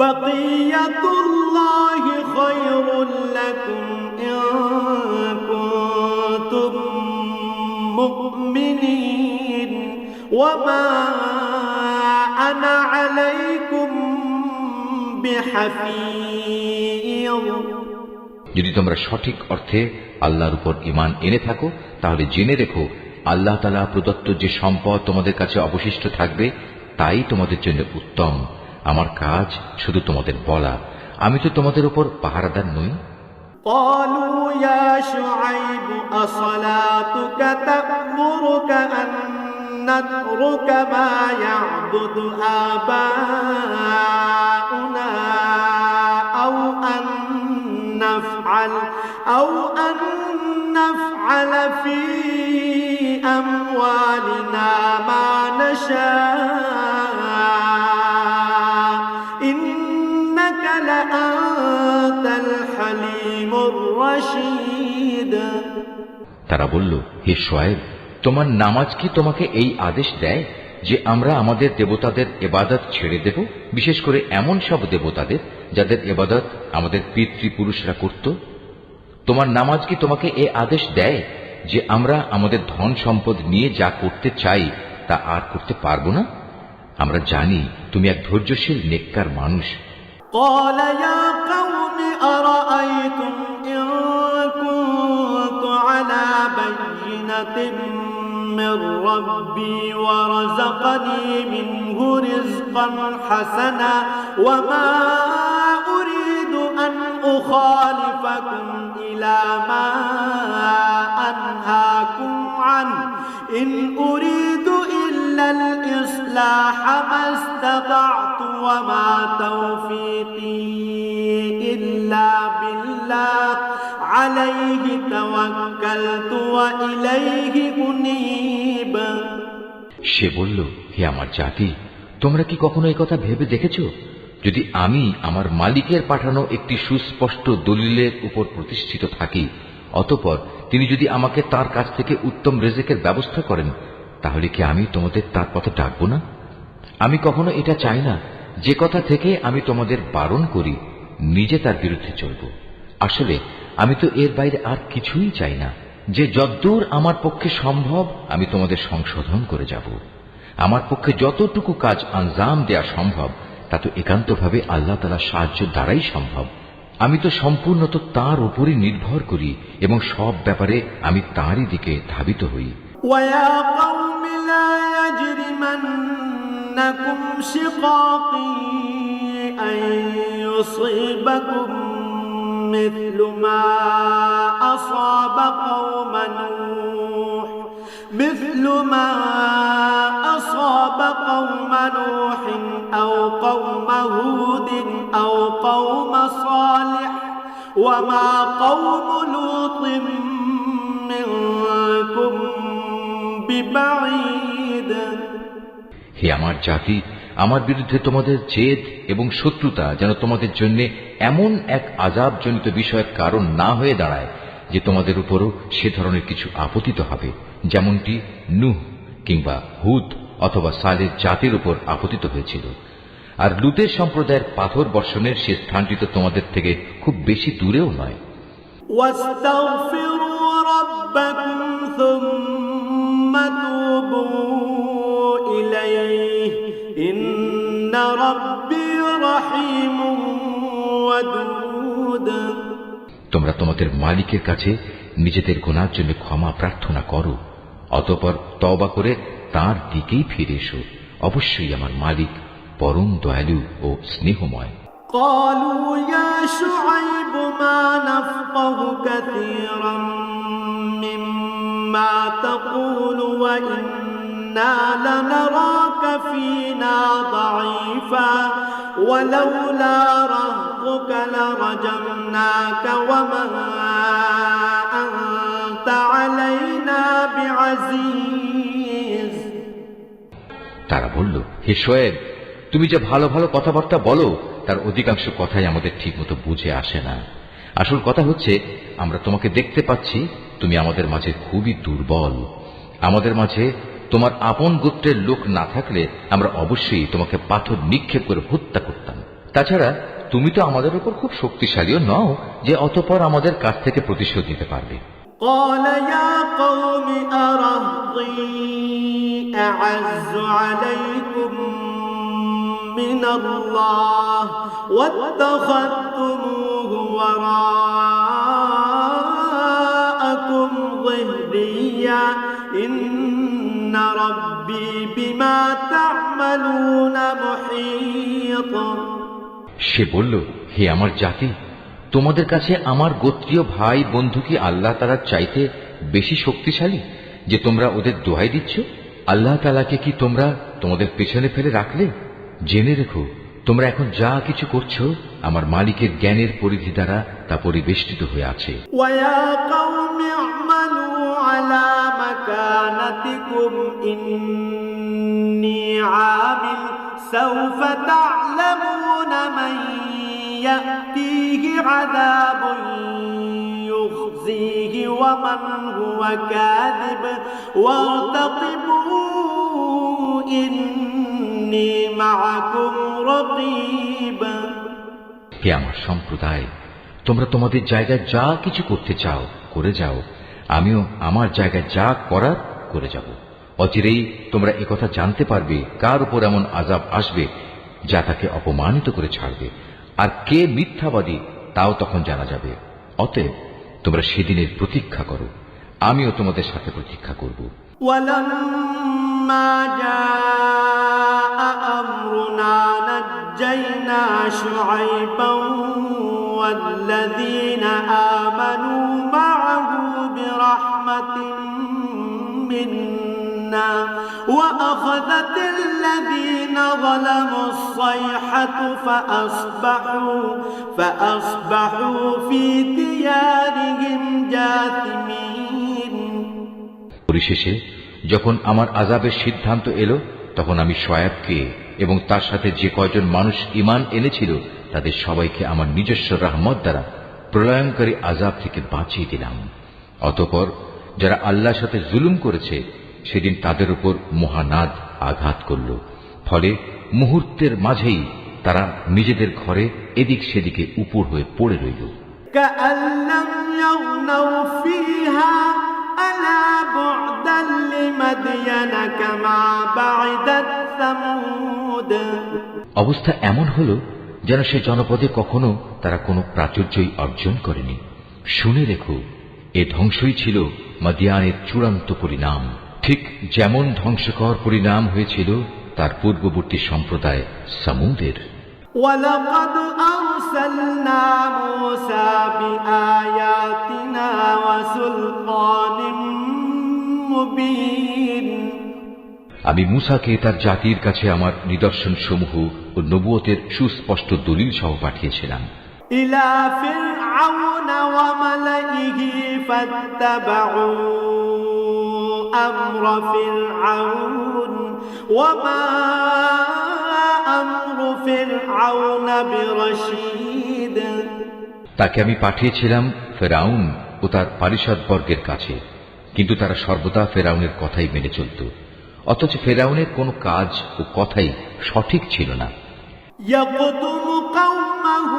বাকিয়াতুল্লাহি খায়রুল লাকুম ইন কুনতুম মুমিনিন ওয়া মা আনা আলাইকুম বিহাফিজ। যদি তোমরা সঠিক অর্থে আল্লাহর উপর ঈমান এনে থাকো, তাহলে জেনে রেখো, আল্লাহ তাআলা প্রদত্ত যে সম্পদ তোমাদের কাছে অবশিষ্ট থাকবে তাই তোমাদের জন্য উত্তম। আমার কাজ শুধু তোমাদের বলা, আমি তো তোমাদের উপর পাহারাদার নই। قالوا يا شعيب أصلاتك تأمرك أن نترك ما يعبد آباؤنا أو أن نفعل في أموالنا ما نشاء إنك لأنت الحليم الرشيد। তারা বলল, হে শুআয়ব, তোমার নামাজ কি তোমাকে এই আদেশ দেয় যে আমরা আমাদের দেবতাদের ইবাদত ছেড়ে দেব, বিশেষ করে এমন সব দেবতাদের যাদের ইবাদত আমাদের পিতৃপুরুষরা করত? তোমার নামাজ কি তোমাকে এই আদেশ দেয় যে আমরা আমাদের ধন সম্পদ নিয়ে যা করতে চাই তা আর করতে পারবো না? আমরা জানি তুমি এক ধৈর্যশীল নেককার মানুষ। قال يا قوم أرأيتم إن كنت على بينة من ربي ورزقني منه رزقا حسنا وما أريد أن أخالفكم إلى ما أنهاكم عنه إن أريد إلا الإصلاح ما استطعت وما توفيقي إلا بالله عليه توكلت وإليه أنيب সে বলল, হে আমার জাতি, তোমরা কি কখনো এই কথা ভেবে দেখেছ, যদি আমি আমার মালিকের পাঠানো একটি সুস্পষ্ট দলিলের উপর প্রতিষ্ঠিত থাকি, অতঃপর তিনি যদি আমাকে তার কাছ থেকে উত্তম রিজিকের ব্যবস্থা করেন, তাহলে কি আমি তোমাদের তার পথে ডাকব না? আমি কখনো এটা চাই না যে কথা থেকে আমি তোমাদের বারণ করি নিজে তার বিরুদ্ধে চলব। আসলে আমি তো এর বাইরে আর কিছুই চাই না, যে যদ্দূর আমার পক্ষে সম্ভব আমি তোমাদের সংশোধন করে যাব। আমার পক্ষে যতটুকু কাজ আঞ্জাম দেয়া সম্ভব তা তো একান্তভাবে আল্লাহ তাআলার সাহায্য দ্বারাই সম্ভব। আমি তো সম্পূর্ণত তার উপরই নির্ভর করি এবং সব ব্যাপারে আমি তারই দিকে ধাবিত হই। ويا قوم لا يجرمنكم شقاقي أن يصيبكم مثل ما أصاب قوم نوح أو قوم هود أو قوم صالح وما قوم لوط منكم ببعيد হে আমার জাতি, আমার বিরুদ্ধে তোমাদের জেদ এবং শত্রুতা যেন তোমাদের জন্য এমন এক আযাবজনিত বিষয়ের কারণ না হয়ে দাঁড়ায় যে তোমাদের উপরও সে ধরনের কিছু আপতিত হবে, যেমনটি নূহ কিংবা হুদ অথবা সালেহ জাতির উপর আপতিত হয়েছিল। আর লুতের সম্প্রদায়ের পাথর বর্ষণের সে স্থানটি তো তোমাদের থেকে খুব বেশি দূরেও নয়। واستغفروا ربكم ثم توبوا إليه إن ربي رحيم ودود তোমরা তোমাদের মালিকের কাছে নিজেদের গুনার জন্য ক্ষমা প্রার্থনা করো, অতঃপর তওবা করে তার দিকেই ফিরে এসো। অবশ্যই আমার মালিক পরম দয়ালু ও স্নেহময়। قالوا يا شعيب ما نفقه كثيرا مما تقول وإنا لنراك فينا ضعيفا ولولا رهطك لرجمناك وما أنت علينا بعزيز তারা বলল, হে শোয়েব, তুমি যে ভালো ভালো কথাবার্তা বলো তার অধিকাংশ কথাই আমাদের ঠিক মতো বুঝে আসে না। আসল কথা হচ্ছে, আমরা তোমাকে দেখতে পাচ্ছি তুমি আমাদের মাঝে খুবই দুর্বল। আমাদের মাঝে তোমার আপন গোত্রের লোক না থাকলে আমরা অবশ্যই তোমাকে পাথর নিক্ষেপ করে হত্যা করতাম। তাছাড়া তুমি তো আমাদের উপর খুব শক্তিশালীও নও যে অতঃপর আমাদের কাছ থেকে প্রতিশোধ নিতে পারবে। قال يا قوم أرهطي أعز عليكم من الله واتخذتموه وراءكم ظهريا إن ربي بما تعملون محيط সে বলল, হে আমার জাতি, তোমাদের কাছে আমার গোত্রীয় ভাই বন্ধু কি আল্লাহ তাআলার চাইতে বেশি শক্তিশালী যে তোমরা ওদের দোহাই দিচ্ছ? আল্লাহ তাআলাকে কি তোমরা তোমাদের পেছনে ফেলে রাখলে? জেনে রেখো, তোমরা এখন যা কিছু করছো আমার মালিকের জ্ঞানের পরিধি দ্বারা তা পরিবেষ্টিত হয়ে আছে। ويا قوم اعملوا على مكانتكم إني عامل سوف تعلمون من يأتيه عذاب يخزيه ومن هو كاذب وارتقبوا إني معكم رقيب হে আমার সম্প্রদায়, তোমরা তোমাদের জায়গায় যা কিছু করতে চাও করে যাও, আমিও আমার জায়গায় যা করার করে যাব। অচিরেই তোমরা একথা জানতে পারবে কার উপর এমন আযাব আসবে যা তাকে অপমানিত করে ছাড়বে, আর কে মিথ্যাবাদী তাও তখন জানা যাবে। অতএব তোমরা সেদিনের প্রতীক্ষা করো, আমিও তোমাদের সাথে প্রতীক্ষা করব। ولما جاء أمرنا نجينا شعيبا والذين آمنوا معه برحمة منا وأخذت الذين ظلموا الصيحة فأصبحوا في ديارهم جاثمين পরিশেষে যখন আমার আযাবের সিদ্ধান্ত এলো তখন আমি শুআয়বকে এবং তার সাথে যে কয়জন মানুষ ঈমান এনেছিল তাদের সবাইকে আমার নিজস্ব রহমত দ্বারা প্রলয়ঙ্কারী আযাব থেকে বাঁচিয়ে দিলাম। অতঃপর যারা আল্লাহর সাথে জুলুম করেছে সেদিন তাদের উপর মহানাদ আঘাত করল, ফলে মুহূর্তের মাঝেই তারা নিজেদের ঘরে এদিক সেদিকে উপর হয়ে পড়ে রইল। كأن لم يغنوا فيها ألا بعدا لمدين كما بعدت ثمود অবস্থা এমন হল যেন সে জনপদে কখনো তারা কোনো প্রাচুর্যই অর্জন করেনি। শুনে রেখো, এ ধ্বংসই ছিল মাদিয়ানের চূড়ান্ত পরিণাম, ঠিক যেমন ধ্বংসকর পরিণাম হয়েছিল তার পূর্ববর্তী সম্প্রদায় সামুদের। ولقد أرسلنا موسى بآياتنا وسلطان مبين আমি মূসাকে তার জাতির কাছে আমার নিদর্শন সমূহ ও নবুয়তের সুস্পষ্ট দলিল সহ পাঠিয়েছিলাম। إلى فرعون وملئه فاتبعوا أمر فرعون وما أمر فرعون برشيد তাকে আমি পাঠিয়েছিলাম ফেরাউন ও তার পারিষদবর্গের কাছে, কিন্তু তারা সর্বদা ফেরাউনের কথাই মেনে চলত, অথচ ফেরাউনের কোনো কাজ ও কথাই সঠিক ছিল না। يقدم قومه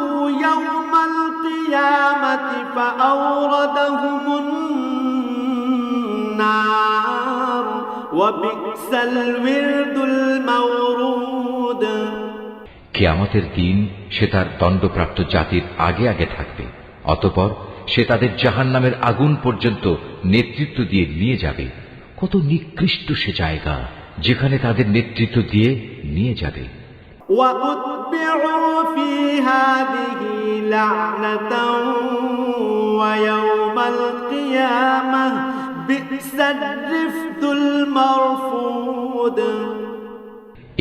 يوم القيامة فأوردهم النار وبئس الورد المورود কিয়ামতের দিন সে তার দণ্ডপ্রাপ্ত জাতির আগে আগে থাকবে, অতঃপর সে তাদের জাহান্নামের আগুন পর্যন্ত নেতৃত্ব দিয়ে নিয়ে যাবে। কত নিকৃষ্ট সে জায়গা যেখানে তাদের নেতৃত্ব দিয়ে নিয়ে যাবে। وأتبعوا في هذه لعنة ويوم القيامة بئس الرفد المرفود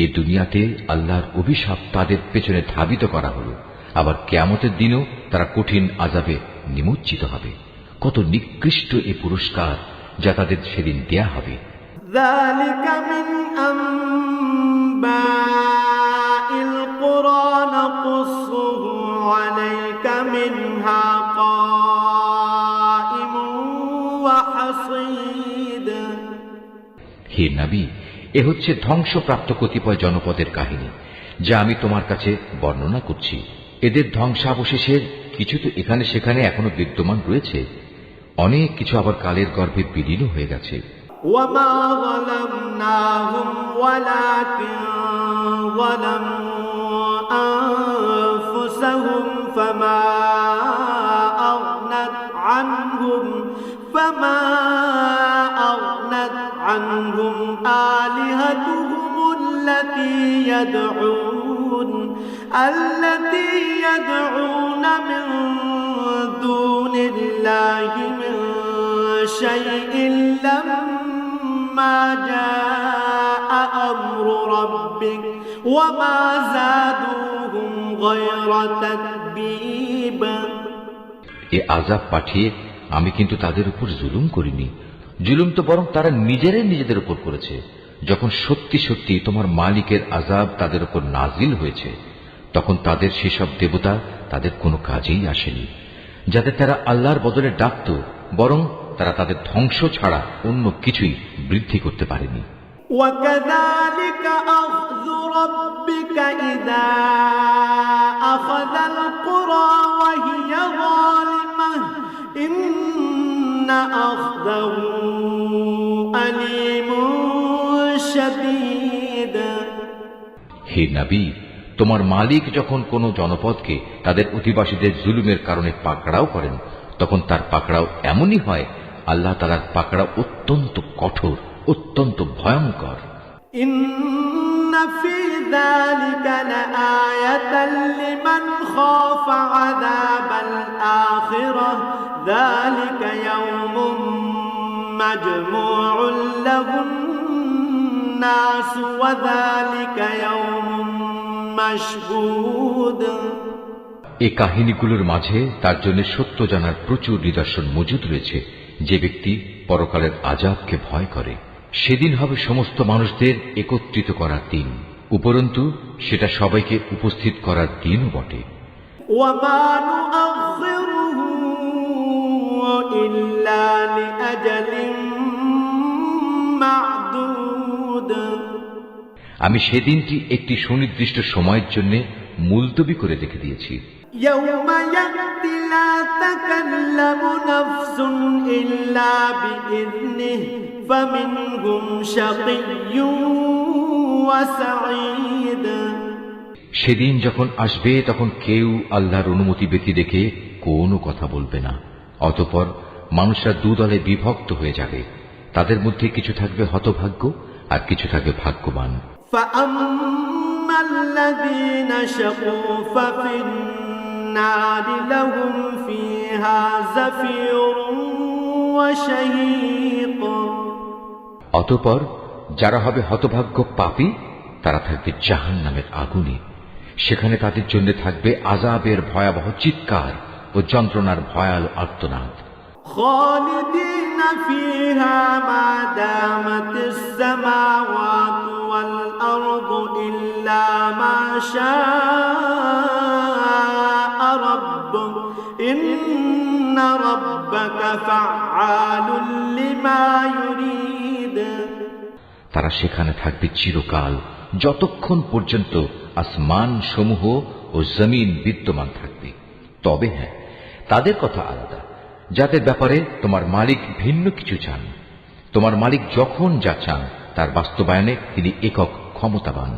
এ দুনিয়াতে আল্লাহর অভিশাপ তাদের পেছনে ধাবিত করা হলো, আবার কিয়ামতের দিনও তারা কঠিন আযাবে নিমজ্জিত হবে। কত নিকৃষ্ট এ পুরস্কার যা তাদের সেদিন দেয়া হবে। ذلك من أنباء القرى نقصه عليك منها قائم وحصيد হে নবী, এ হচ্ছে ধ্বংসপ্রাপ্ত কতিপয় জনপদের কাহিনী যা আমি তোমার কাছে বর্ণনা করছি। এদের ধ্বংসাবশেষের কিছু তো এখানে সেখানে এখনো বিদ্যমান রয়েছে, অনেক কিছু আবার কালের গর্ভে বিলীন হয়ে গেছে। وما ظلمناهم ولكن ظلموا أنفسهم فما أغنت عنهم آلهتهم التي يدعون من دون الله من شيء لما جاء أمر ربك وما زادوهم غير تتبيب এ আযাব পাঠিয়ে আমি কিন্তু তাদের উপর জুলুম করিনি, জুলুম তো বরং তারা নিজেদের উপর করেছে। যখন সত্যি সত্যি তোমার মালিকের আযাব তাদের উপর নাজিল হয়েছে, তখন তাদের সেসব দেবতা তাদের কোনো কাজেই আসেনি, যাতে তারা আল্লাহর বদলে ডাকত, বরং তারা তাদের ধ্বংস ছাড়া অন্য কিছুই বৃদ্ধি করতে পারেনি। وكذلك أخذ ربك إذا أخذ القرى وهي ظالمة إن أخذه أليم شديد হে নবী, তোমার মালিক যখন কোন জনপদকে তাদের অধিবাসীদের জুলুমের কারণে পাকড়াও করেন, তখন তার পাকড়াও এমনই হয়। আল্লাহ তাআলার পাকড়াও অত্যন্ত কঠোর, অত্যন্ত ভয়ঙ্কর। إن في ذلك لآية لمن خاف عذاب الآخرة ذلك يوم مجموع له الناس وذلك يوم مشهود এই কাহিনীগুলোর মাঝে তার জন্য সত্য জানার প্রচুর নিদর্শন মজুদ রয়েছে। যে ব্যক্তি পরকালের আযাবকে ভয় করে, সেদিন হবে সমস্ত মানুষদের একত্রিত করার দিন, উপরন্তু সেটা সবাইকে উপস্থিত করার দিনও বটে। وما نؤخره إلا لأجل معدود আমি সেদিনটি একটি সুনির্দিষ্ট সময়ের জন্য মুলতবি করে রেখে দিয়েছি। يوم يأتي لا تكلم نفس إلا بإذنه فمنهم شقي وسعيد সেদিন যখন আসবে তখন কেউ আল্লাহর অনুমতি ব্যতী রেখে কোনো কথা বলবে না। অতঃপর মানুষরা দুদলে বিভক্ত হয়ে যাবে, তাদের মধ্যে কিছু থাকবে হতভাগ্য আর কিছু থাকবে ভাগ্যবান। فأما الذين شقوا ففي النار لهم فيها زفير وشهيق অতঃপর যারা হবে হতভাগ্য পাপী, তারা থাকবে জাহান্নামের আগুনে। সেখানে তাদের জন্য থাকবে আযাবের ভয়াবহ চিৎকার ও যন্ত্রণার ভয়াল আর্তনাদ। خالدين فيها ما دامت السماوات والأرض إلا ما شاء ربك إن ربك فعال لما يريد তারা সেখানে থাকবে চিরকাল, যতক্ষণ পর্যন্ত আসমান সমূহ ও জমিন বিদ্যমান থাকবে। তবে হ্যাঁ, তাদের কথা আলাদা, যাদের ব্যাপারে তোমার মালিক ভিন্ন কিছু চান। তোমার মালিক যখন যা চান তার বাস্তবায়নে তিনি একক ক্ষমতাবান।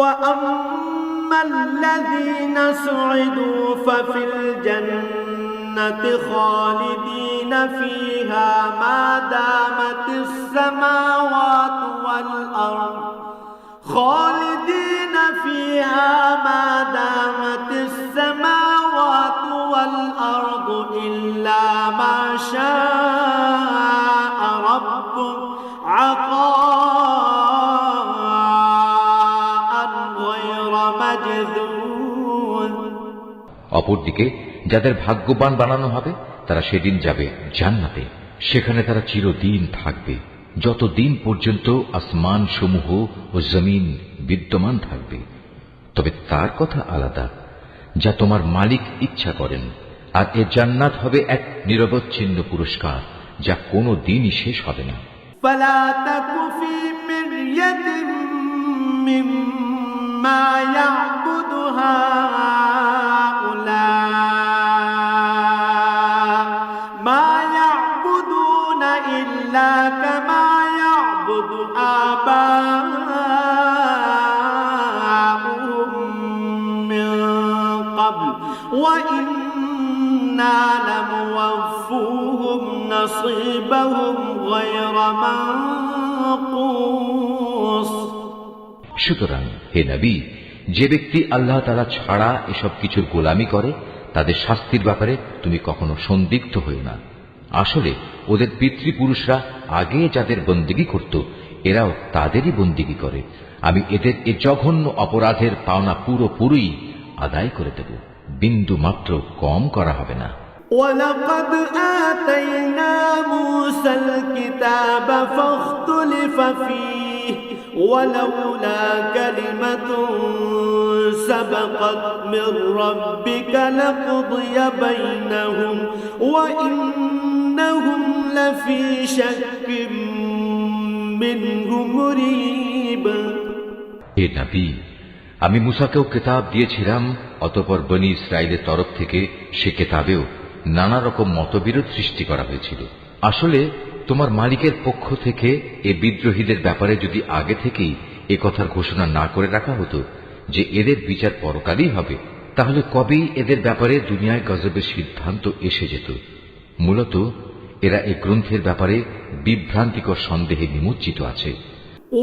وأما الذين سعدوا ففي الجنة خالدين فيها ما دامت السماوات والأرض خالدين فيها ما دامت السماوات والأرض إلا ما شاء ربك عطاء غير مجذوذ অপরদিকে যাদের ভাগ্যবান বানানো হবে তারা সেদিন যাবে জান্নাতে। সেখানে তারা চিরদিন থাকবে, যতদিন পর্যন্ত আসমান সমূহ ও জমিন বিদ্যমান থাকবে। তবে তার কথা আলাদা, যা তোমার মালিক ইচ্ছা করেন। আর এ জান্নাত হবে এক নিরবচ্ছিন্ন পুরস্কার, যা কোনো দিনই শেষ হবে না। فلا تك في مرية مما يعبد هؤلاء ما يعبدون إلا كما يعبد آباؤهم من قبل وإنا لموفوهم نصيبهم غير منقوص সুতরাং হে নবী, যে ব্যক্তি আল্লাহ তাআলা ছাড়া এসব কিছুর গোলামি করে তাদের শাস্তির ব্যাপারে তুমি কখনো সন্দিগ্ধ হও না। আসলে ওদের পিতৃপুরুষরা আগে যাদের বন্দেগী করত, এরাও তাদেরই বন্দেগী করে। আমি এদের এ জঘন্য অপরাধের পাওনা পুরোপুরি আদায় করে দেব, বিন্দু মাত্র কম করা হবে না। ولقد آتينا موسى الكتاب فاختلف فيه ولولا كلمة سبقت من ربك لقضي بينهم وإنهم لفي شك منه مريب হে নবী, আমি মুসাকেও কিতাব দিয়েছিলাম, অতঃপর বনী ইসরায়েলের তরফ থেকে সে কিতাবেও নানা রকম মতবিরোধ সৃষ্টি করা হয়েছিল। আসলে তোমার মালিকের পক্ষ থেকে এ বিদ্রোহীদের ব্যাপারে যদি আগে থেকেই এ কথার ঘোষণা না করে রাখা হতো যে এদের বিচার পরকালই হবে, তাহলে কবেই এদের ব্যাপারে দুনিয়ায় গজবের সিদ্ধান্ত এসে যেত। মূলত এরা এই গ্রন্থের ব্যাপারে বিভ্রান্তিকর সন্দেহে নিমজ্জিত আছে।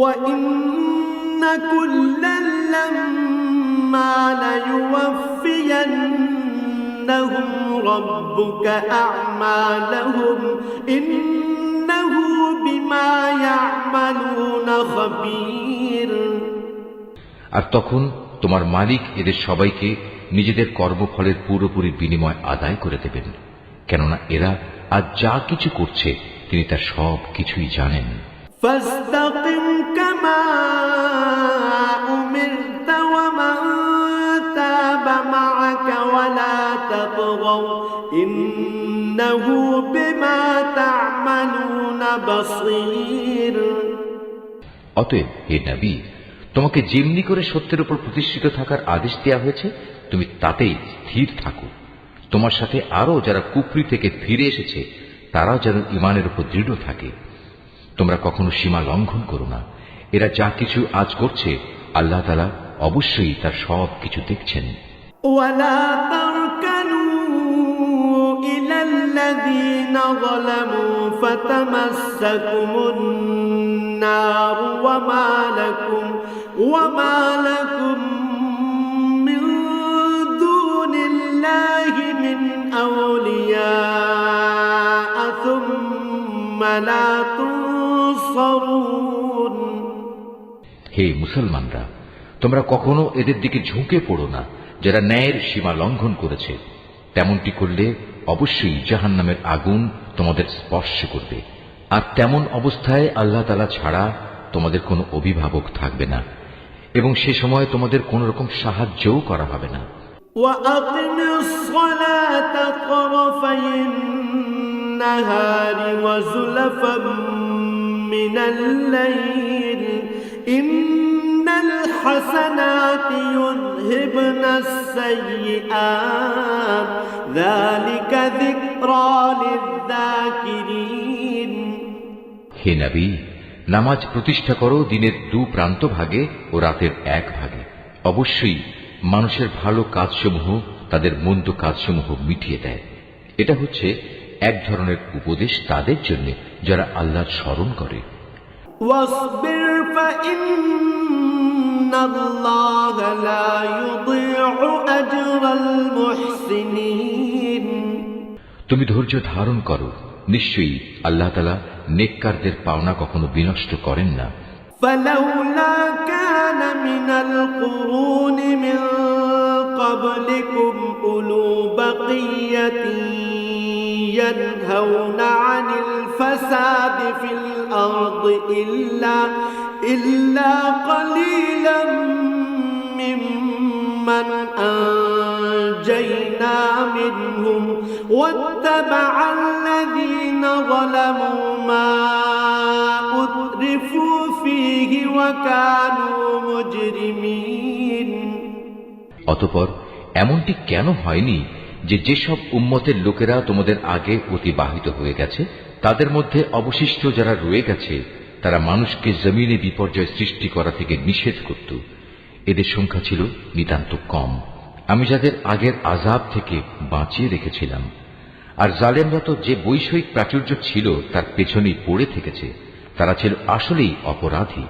وَإِنَّ كلا لما ليوفينهم ربك أعمالهم إنه بما يعملون خبير আর তখন তোমার মালিক এদের সবাইকে নিজেদের কর্মফলের পুরোপুরি বিনিময় আদায় করে দেবেন, কেননা এরা আজ যা কিছু করছে তিনি তার সব কিছুই জানেন। فاستقم كما أمرت ومن تاب معك ولا تطغوا إنه بما تعملون بصير অতএব হে নবী, তোমাকে যেমনি করে সত্যের উপর প্রতিষ্ঠিত থাকার আদেশ দেওয়া হয়েছে তুমি তাতেই স্থির থাকো। তোমার সাথে আরো যারা কুফরি থেকে ফিরে এসেছে তারাও যেন ঈমানের উপর দৃঢ় থাকে। তোমরা কখনো সীমা লঙ্ঘন করো না। এরা যা কিছু আজ করছে আল্লাহ তাআলা অবশ্যই তার সব কিছু দেখছেন। ولا تركنوا إلى الذين ظلموا فتمسكم النار وما لكم من دون الله من أولياء ثم لا تنصرون হে মুসলমানরা, তোমরা কখনো এদের দিকে ঝুঁকে পড়ো না যারা ন্যায়ের সীমা লঙ্ঘন করেছে। তেমনটি করলে অবশ্যই জাহান্নামের আগুন তোমাদের স্পর্শ করবে, আর তেমন অবস্থায় আল্লাহ তাআলা ছাড়া তোমাদের কোনো অভিভাবক থাকবে না এবং সে সময় তোমাদের কোন রকম সাহায্যও করা হবে না। وأقم الصلاة طرفي النهار وزلفا من الليل إن الحسنات يذهبن السيئات ذلك ذكرى للذاكرين হে নবী, নামাজ প্রতিষ্ঠা করো দিনের দু প্রান্ত ভাগে ও রাতের এক ভাগে। অবশ্যই মানুষের ভালো কাজসমূহ তাদের মন্দ কাজসমূহ মিটিয়ে দেয়। এটা হচ্ছে এক ধরনের উপদেশ তাদের জন্য যারা আল্লাহর স্মরণ করে। واصبر فإن الله لا يضيع أجر المحسنين তুমি ধৈর্য ধারণ করো, নিশ্চয়ই আল্লাহ তাআলা নেককারদের পাওনা কখনো বিনষ্ট করেন না। فلولا كان من القرون من قبلكم أولو بقية ينهون عن الفساد في الأرض إلا قليلا ممن أنجينا منهم واتبع الذين ظلموا ما أترفوا فيه وكانوا مجرمين অতঃপর এমনটি কেন হয়নি যে যেসব উম্মতের লোকেরা তোমাদের আগে অতিবাহিত হয়ে গেছে তাদের মধ্যে অবশিষ্ট যারা রয়ে গেছে তারা মানুষকে জমিনে বিপর্যয় সৃষ্টি করা থেকে নিষেধ করত। এদের সংখ্যা ছিল নিতান্ত কম। আমি যাদের আগের আযাব থেকে বাঁচিয়ে রেখেছিলাম। আর জালেমরা তো যে বৈষয়িক প্রাচুর্য ছিল তার পেছনেই পড়ে থেকেছে। তারা ছিল আসলেই অপরাধী।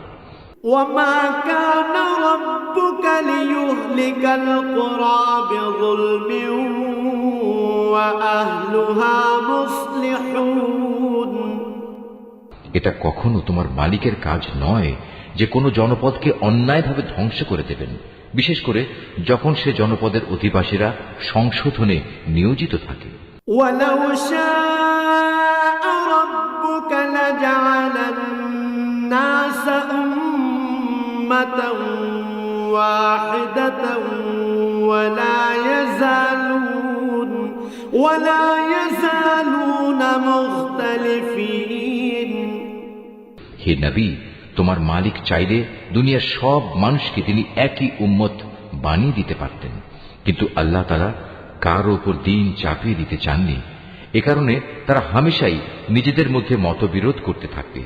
وما كان ربك ليهلك القرى بظلم وأهلها مصلحون এটা কখনো তোমার মালিকের কাজ নয় যে কোনো জনপদকে অন্যায়ভাবে ধ্বংস করে দেবেন, বিশেষ করে যখন সে জনপদের অধিবাসীরা সংশোধনে নিয়োজিত থাকে। ولو شاء ربك لجعل الناس أمة واحدة ولا يزالون مختلفين হে নবী, তোমার মালিক চাইলে দুনিয়ার সব মানুষকে তিনি একই উম্মত বানিয়ে দিতে পারতেন, কিন্তু আল্লাহ তাআলা কারো উপর দিন চাপিয়ে দিতে চাননি। এ কারণে তারা হামেশাই নিজেদের মধ্যে মতবিরোধ করতে থাকবে।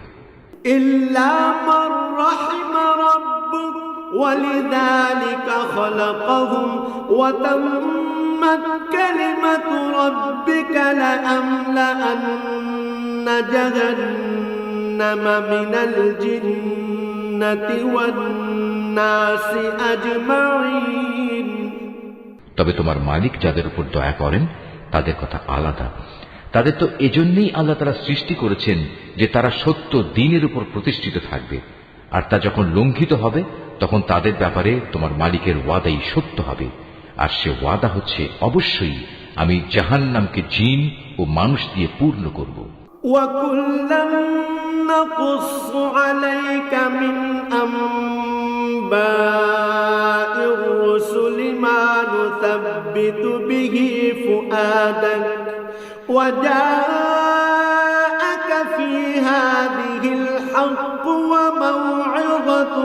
إلا من رحم ربك ولذلك خلقهم وتمت كلمة ربك لأملأن جهنم من الجنة والناس الناس أجمعين তবে তোমার মালিক যাদের উপর দয়া করেন তাদের কথা আলাদা। তাদের তো এজন্যই আল্লাহ তাআলা সৃষ্টি করেছেন যে তারা সত্য দ্বীনের উপর প্রতিষ্ঠিত থাকবে, আর তা যখন লঙ্ঘিত হবে তখন তাদের ব্যাপারে তোমার মালিকের ওয়াদাই সত্য হবে। আর সে ওয়াদা হচ্ছে, অবশ্যই আমি জাহান্নামকে জিন ও মানুষ দিয়ে পূর্ণ করব। وكلا نقص عليك من أنباء الرسل ما نثبت به فؤادك وجاءك في هذه الحق وموعظة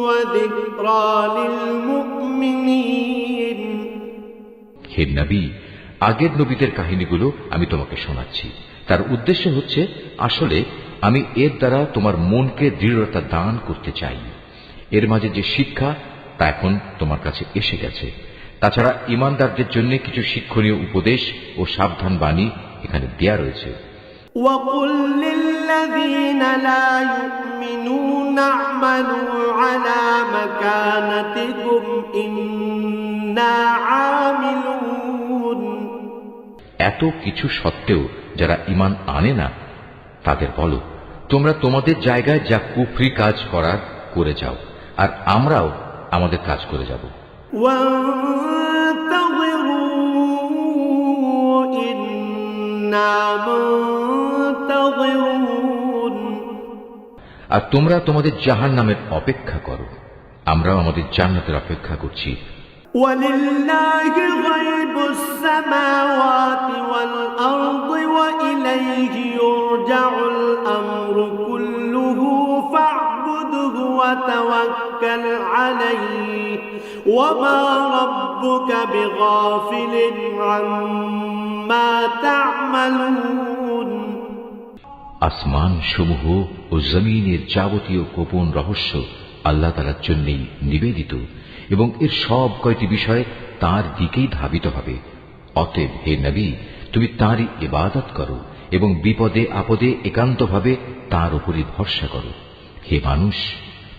وذكرى للمؤمنين হে নবী, আগের নবীদের কাহিনীগুলো আমি তোমাকে শোনাচ্ছি। তার উদ্দেশ্য হচ্ছে, আসলে আমি এর দ্বারা তোমার মনকে দৃঢ়তা দান করতে চাই। এর মাঝে যে শিক্ষা তা এখন তোমার কাছে এসে গেছে। তাছাড়া ঈমানদারদের জন্য কিছু শিক্ষণীয় উপদেশ ও সাবধান বাণী এখানে দেয়া রয়েছে। وقل للذين لا يؤمنون اعملوا على مكانتكم إنا عاملون এত কিছু সত্ত্বেও যারা ঈমান আনে না তাদের বলো, তোমরা তোমাদের জায়গায় যা কুফরি কাজ করার করে যাও, আর আমরাও আমাদের কাজ করে যাব। وانتظروا إنا منتظرون আর তোমরা তোমাদের জাহান্নামের অপেক্ষা করো, আমরাও আমাদের জান্নাতের অপেক্ষা করছি। ولله غيب السماوات والأرض وإليه يرجع الأمر كله فاعبده وتوكل عليه وما ربك بغافل عما تعملون আসমান সমূহ ও জমিনের যাবতীয় গোপন রহস্য আল্লাহ তাআলার জন্যই নিবেদিত, এবং এর সব কয়টি বিষয় তার দিকেই ধাবিত হবে। অতএব হে নবী, তুমি তাঁরই ইবাদত করো এবং বিপদে আপদে একান্তভাবে তাঁর উপরই ভরসা করো। হে মানুষ,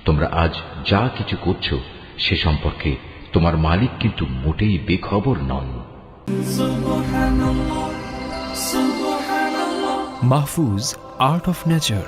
তোমরা আজ যা কিছু করছো সে সম্পর্কে তোমার মালিক কিন্তু মোটেই বেখবর নন। Mahfuz, Art of Nature.